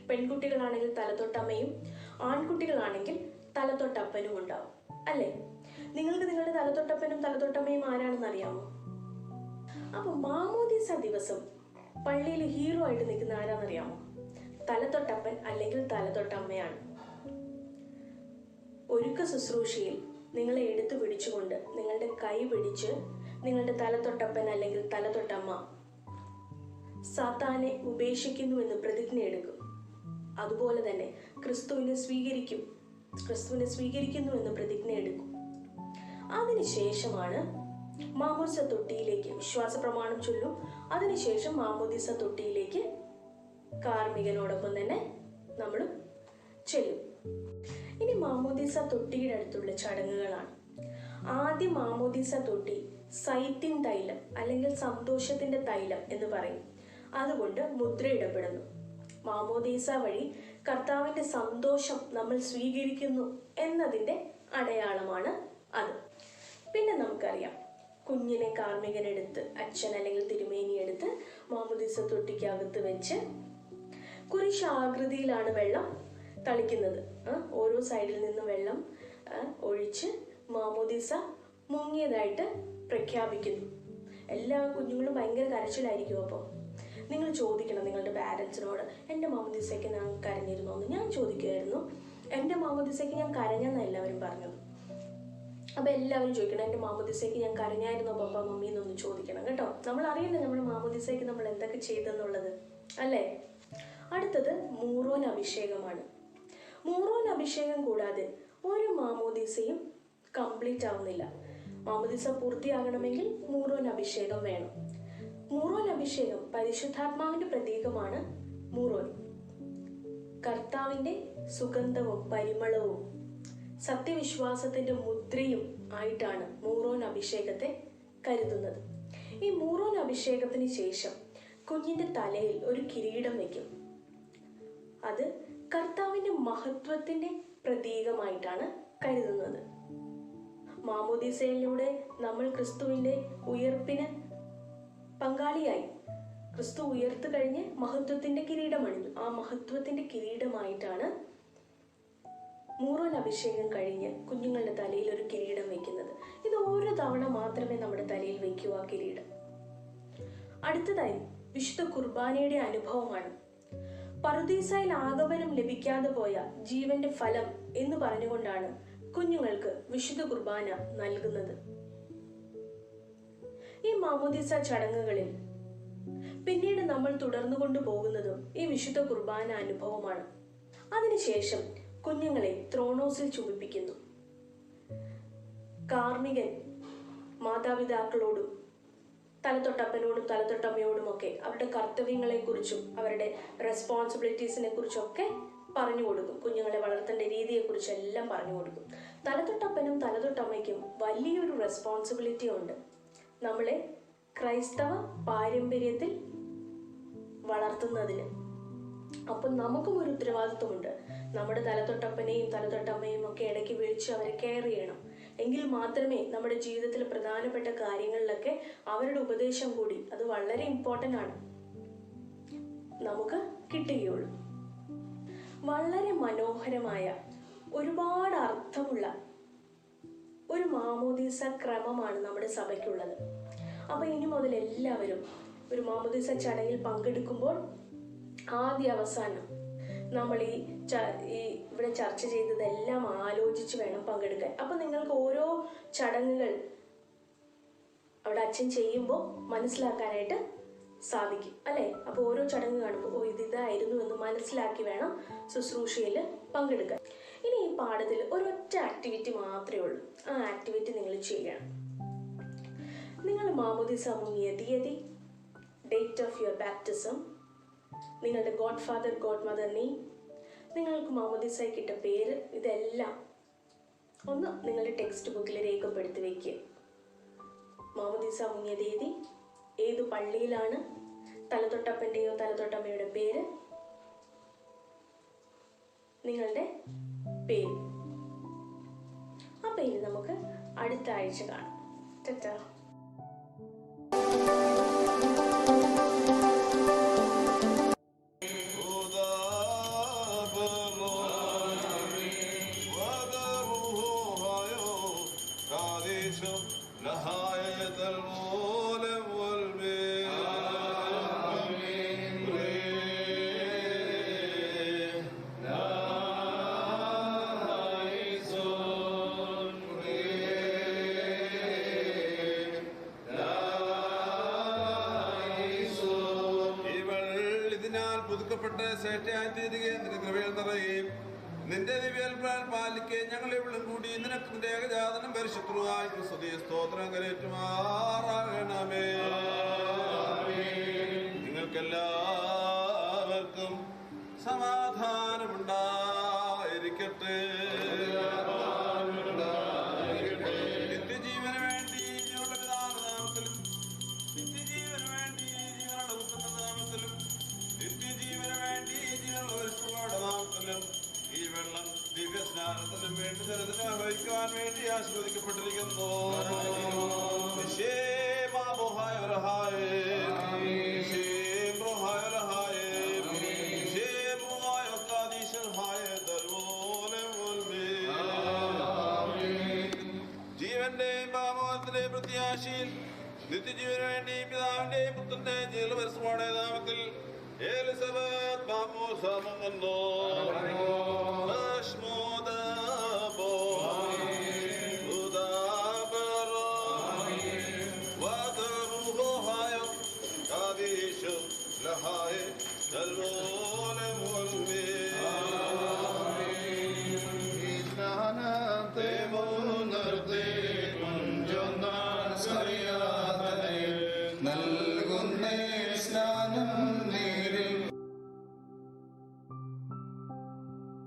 പെൺകുട്ടികളാണെങ്കിൽ തലതൊട്ടമ്മയും ആൺകുട്ടികളാണെങ്കിൽ തലതൊട്ടപ്പനും ഉണ്ടാവും, അല്ലേ? നിങ്ങൾക്ക് നിങ്ങളുടെ തലതൊട്ടപ്പനും തലതൊട്ടമ്മയും ആരാണെന്ന് അറിയാമോ? അപ്പൊ മാമോദീസ ദിവസം പള്ളിയിൽ ഹീറോ ആയിട്ട് നിൽക്കുന്ന ആരാന്നറിയാമോ? തലതൊട്ടപ്പൻ അല്ലെങ്കിൽ തലതൊട്ടമ്മയാണ്. ഒരുക്ക ശുശ്രൂഷയിൽ നിങ്ങളെ എടുത്തു പിടിച്ചുകൊണ്ട് നിങ്ങളുടെ കൈ പിടിച്ച് നിങ്ങളുടെ തലതൊട്ടപ്പൻ അല്ലെങ്കിൽ തലതൊട്ടമ്മ സാത്താനെ ഉപേക്ഷിക്കുന്നുവെന്ന് പ്രതിജ്ഞ എടുക്കും. അതുപോലെ തന്നെ ക്രിസ്തുവിനെ സ്വീകരിക്കുന്നുവെന്ന് പ്രതിജ്ഞ എടുക്കും. അതിനുശേഷമാണ് മാമോദീസ തൊട്ടിയിലേക്ക് വിശ്വാസ പ്രമാണം ചൊല്ലും. അതിനുശേഷം മാമോദീസ തൊട്ടിയിലേക്ക് കാർമികനോടൊപ്പം തന്നെ നമ്മൾ ചെല്ലും. ഇനി മാമോദീസ തൊട്ടിയുടെ അടുത്തുള്ള ചടങ്ങുകളാണ്. ആദ്യം മാമോദീസ തൊട്ടി സൈത്തിൻ തൈലം അല്ലെങ്കിൽ സന്തോഷത്തിന്റെ തൈലം എന്ന് പറയും. അതുകൊണ്ട് മുദ്രയിടപ്പെടുന്നു. മാമോദീസ വഴി കർത്താവിന്റെ സന്തോഷം നമ്മൾ സ്വീകരിക്കുന്നു എന്നതിന്റെ അടയാളമാണ് അത്. പിന്നെ നമുക്കറിയാം, കുഞ്ഞിനെ കാർമികനെടുത്ത്, അച്ഛൻ അല്ലെങ്കിൽ തിരുമേനി എടുത്ത് മാമോദീസ തൊട്ടിക്കകത്ത് വെച്ച് കുരിശാകൃതിയിലാണ് വെള്ളം തളിക്കുന്നത്. ഓരോ സൈഡിൽ നിന്നും വെള്ളം ഒഴിച്ച് മാമോദീസ മുങ്ങിയതായിട്ട് പ്രഖ്യാപിക്കുന്നു. എല്ലാ കുഞ്ഞുങ്ങളും ഭയങ്കര കരച്ചിലായിരിക്കും. അപ്പോൾ നിങ്ങൾ ചോദിക്കണം നിങ്ങളുടെ പാരൻസിനോട്, എൻ്റെ മാമോദീസയ്ക്ക് ഞാൻ കരഞ്ഞിരുന്നോ എന്ന്. ഞാൻ ചോദിക്കുമായിരുന്നു, എൻ്റെ മാമോദീസയ്ക്ക് ഞാൻ കരഞ്ഞെന്നാണ് എല്ലാവരും പറഞ്ഞത്. അപ്പോൾ എല്ലാവരും ചോദിക്കണം, എൻ്റെ മാമോദീസയ്ക്ക് ഞാൻ കരഞ്ഞായിരുന്നോ പപ്പ മമ്മി എന്നൊന്ന് ചോദിക്കണം കേട്ടോ. നമ്മൾ അറിയണ്ടേ നമ്മുടെ മാമോദീസയ്ക്ക് നമ്മൾ എന്തൊക്കെ ചെയ്തെന്നുള്ളത്, അല്ലേ? അടുത്തത് മൂറോൻ അഭിഷേകമാണ്. മൂറോൻ അഭിഷേകം കൂടാതെ ഒരു മാമോദീസയും കംപ്ലീറ്റ് ആവുന്നില്ല. മാമോദീസ പൂർത്തിയാകണമെങ്കിൽ മൂറോൻ അഭിഷേകം വേണം. മൂറോൻ അഭിഷേകം പരിശുദ്ധാത്മാവിന്റെ പ്രതീകമാണ്. മൂറോൻ കർത്താവിന്റെ സുഗന്ധവും പരിമളവും സത്യവിശ്വാസത്തിന്റെ മുദ്രയും ആയിട്ടാണ് മൂറോൻ അഭിഷേകത്തെ കരുതുന്നത്. ഈ മൂറോൻ അഭിഷേകത്തിന് ശേഷം കുഞ്ഞിന്റെ തലയിൽ ഒരു കിരീടം വയ്ക്കും. അത് കർത്താവിന്റെ മഹത്വത്തിന്റെ പ്രതീകമായിട്ടാണ് കരുതുന്നത്. മാമോദീസയിലൂടെ നമ്മൾ ക്രിസ്തുവിന്റെ ഉയർപ്പിന് പങ്കാളിയായി. ക്രിസ്തു ഉയർത്തു കഴിഞ്ഞ് മഹത്വത്തിന്റെ കിരീടമണിഞ്ഞു. ആ മഹത്വത്തിന്റെ കിരീടമായിട്ടാണ് മൂറോൻ അഭിഷേകം കഴിഞ്ഞ് കുഞ്ഞുങ്ങളുടെ തലയിൽ ഒരു കിരീടം വെക്കുന്നത്. ഇത് ഓരോ തവണ മാത്രമേ നമ്മുടെ തലയിൽ വെക്കൂ ആ കിരീടം. അടുത്തതായി വിശുദ്ധ കുർബാനയുടെ അനുഭവമാണ്. പറുദീസയിൽ ആഗമനം ലഭിക്കാതെ പോയ ജീവന്റെ ഫലം എന്ന് പറഞ്ഞുകൊണ്ടാണ് കുഞ്ഞുങ്ങൾക്ക് വിശുദ്ധ കുർബാന നൽകുന്നത്. ഈ മാമോദീസ ചടങ്ങുകളിൽ പിന്നീട് നമ്മൾ തുടർന്നു കൊണ്ടുപോകുന്നതും ഈ വിശുദ്ധ കുർബാന അനുഭവമാണ്. അതിനുശേഷം കുഞ്ഞുങ്ങളെ ത്രോണോസിൽ ചുമപ്പിക്കുന്നു. കാർമികൻ മാതാപിതാക്കളോടും തലതൊട്ടപ്പനോടും തലതൊട്ടമ്മയോടുമൊക്കെ അവരുടെ കർത്തവ്യങ്ങളെക്കുറിച്ചും അവരുടെ റെസ്പോൺസിബിലിറ്റീസിനെ കുറിച്ചൊക്കെ പറഞ്ഞു കൊടുക്കും. കുഞ്ഞുങ്ങളെ വളർത്തേണ്ട രീതിയെക്കുറിച്ചെല്ലാം പറഞ്ഞു കൊടുക്കും. തലതൊട്ടപ്പനും തലതൊട്ടമ്മയ്ക്കും വലിയൊരു റെസ്പോൺസിബിലിറ്റി ഉണ്ട്, നമ്മളെ ക്രൈസ്തവ പാരമ്പര്യത്തിൽ വളർത്തുന്നതിന്. അപ്പം നമുക്കും ഒരു ഉത്തരവാദിത്വമുണ്ട്. നമ്മുടെ തലതൊട്ടപ്പനെയും തലതൊട്ടമ്മയും ഒക്കെ ഇടയ്ക്ക് വിളിച്ച് അവരെ കെയർ ചെയ്യണം. എങ്കിൽ മാത്രമേ നമ്മുടെ ജീവിതത്തിൽ പ്രധാനപ്പെട്ട കാര്യങ്ങളിലൊക്കെ അവരുടെ ഉപദേശം കൂടി, അത് വളരെ ഇമ്പോർട്ടൻ്റ് ആണ്, നമുക്ക് കിട്ടുകയുള്ളൂ. വളരെ മനോഹരമായ ഒരുപാട് അർത്ഥമുള്ള ഒരു മാമോദീസ ക്രമമാണ് നമ്മുടെ സഭയ്ക്കുള്ളത്. അപ്പോൾ ഇനി മുതൽ എല്ലാവരും ഒരു മാമോദീസ ചടങ്ങിൽ പങ്കെടുക്കുമ്പോൾ ആദ്യ അവസാനം നമ്മൾ ഈ ഇവിടെ ചർച്ച ചെയ്തതെല്ലാം ആലോചിച്ച് വേണം പങ്കെടുക്കാൻ. അപ്പം നിങ്ങൾക്ക് ഓരോ ചടങ്ങുകൾ അവിടെ അച്ഛൻ ചെയ്യുമ്പോൾ മനസ്സിലാക്കാനായിട്ട് സാധിക്കും അല്ലേ? അപ്പോൾ ഓരോ ചടങ്ങ് കാണുമ്പോൾ ഇതായിരുന്നു എന്ന് മനസ്സിലാക്കി വേണം ശുശ്രൂഷയിൽ പങ്കെടുക്കാൻ. ഇനി ഈ പാഠത്തിൽ ഒരൊറ്റ ആക്ടിവിറ്റി മാത്രമേ ഉള്ളൂ. ആ ആക്ടിവിറ്റി നിങ്ങൾ ചെയ്യണം. നിങ്ങൾ മാമോദീസ മുങ്ങിയ തീയതി, ഡേറ്റ് ഓഫ് യുവർ ബാപ്റ്റിസം, നിങ്ങളുടെ God father God mother name, നിങ്ങൾക്ക് മാമോദീസയ്ക്ക് കിട്ടിയ പേര്, ഇതെല്ലാം ഒന്ന് നിങ്ങളുടെ ടെക്സ്റ്റ് ബുക്കിൽ രേഖപ്പെടുത്തി വയ്ക്കുക. മാമോദീസ മുങ്ങിയ തീയതി, ഏതു പള്ളിയിലാണ്, തലതൊട്ടപ്പൻ്റെയോ തലതൊട്ടമ്മയുടെ പേര്, നിങ്ങളുടെ പേര്. അപ്പം ഇനി നമുക്ക് അടുത്ത ആഴ്ച കാണാം. ടാറ്റാ. നിന്റെ ദിവ്യൽപ്പാൽ പാലിക്കെ ഞങ്ങൾ എവിളും കൂടി നിനക്ക് നിന്റെ ഏകജാതനം പരിശുദ്ധമായി ക്രിസ്തുവിന്റെ സ്തോത്രം കരേറ്റുമാറാകണമേ. നിങ്ങൾക്കെല്ലാവർക്കും സമാധാനമുണ്ടായിരിക്കട്ടെ. നിത്യജീവന് വേണ്ടി ഞങ്ങളുടെ പിതാവിന്റെ നാമത്തിലും നിത്യജീവന് വേണ്ടി ഞങ്ങളുടെ പുത്രന്റെ നാമത്തിലും നിത്യജീവന് വേണ്ടി ഞങ്ങളുടെ പരിശുദ്ധയുടെ നാമത്തിലും ഈ വെള്ളം ദിവ്യസ്നാനത്തിനും വേണ്ടി ജലത്തിന് വഹിക്കുവാൻ വേണ്ടി ആശീർവദിക്കപ്പെട്ടിരിക്കുന്നു. ജീവന്റെയും പാപത്തിന്റെയും പ്രത്യാശയിൽ നിത്യജീവന് വേണ്ടി പിതാവിന്റെയും പുത്രന്റെയും ജീവപരിശ്രമയുടെ നാമത്തിൽ Elizabeth vamos a mundo Ashmoda bo Udabara Wadaruhu hayo Kadishu lahaye Dalvole mulmi Isnanate munarte Kunjona sariyate Nal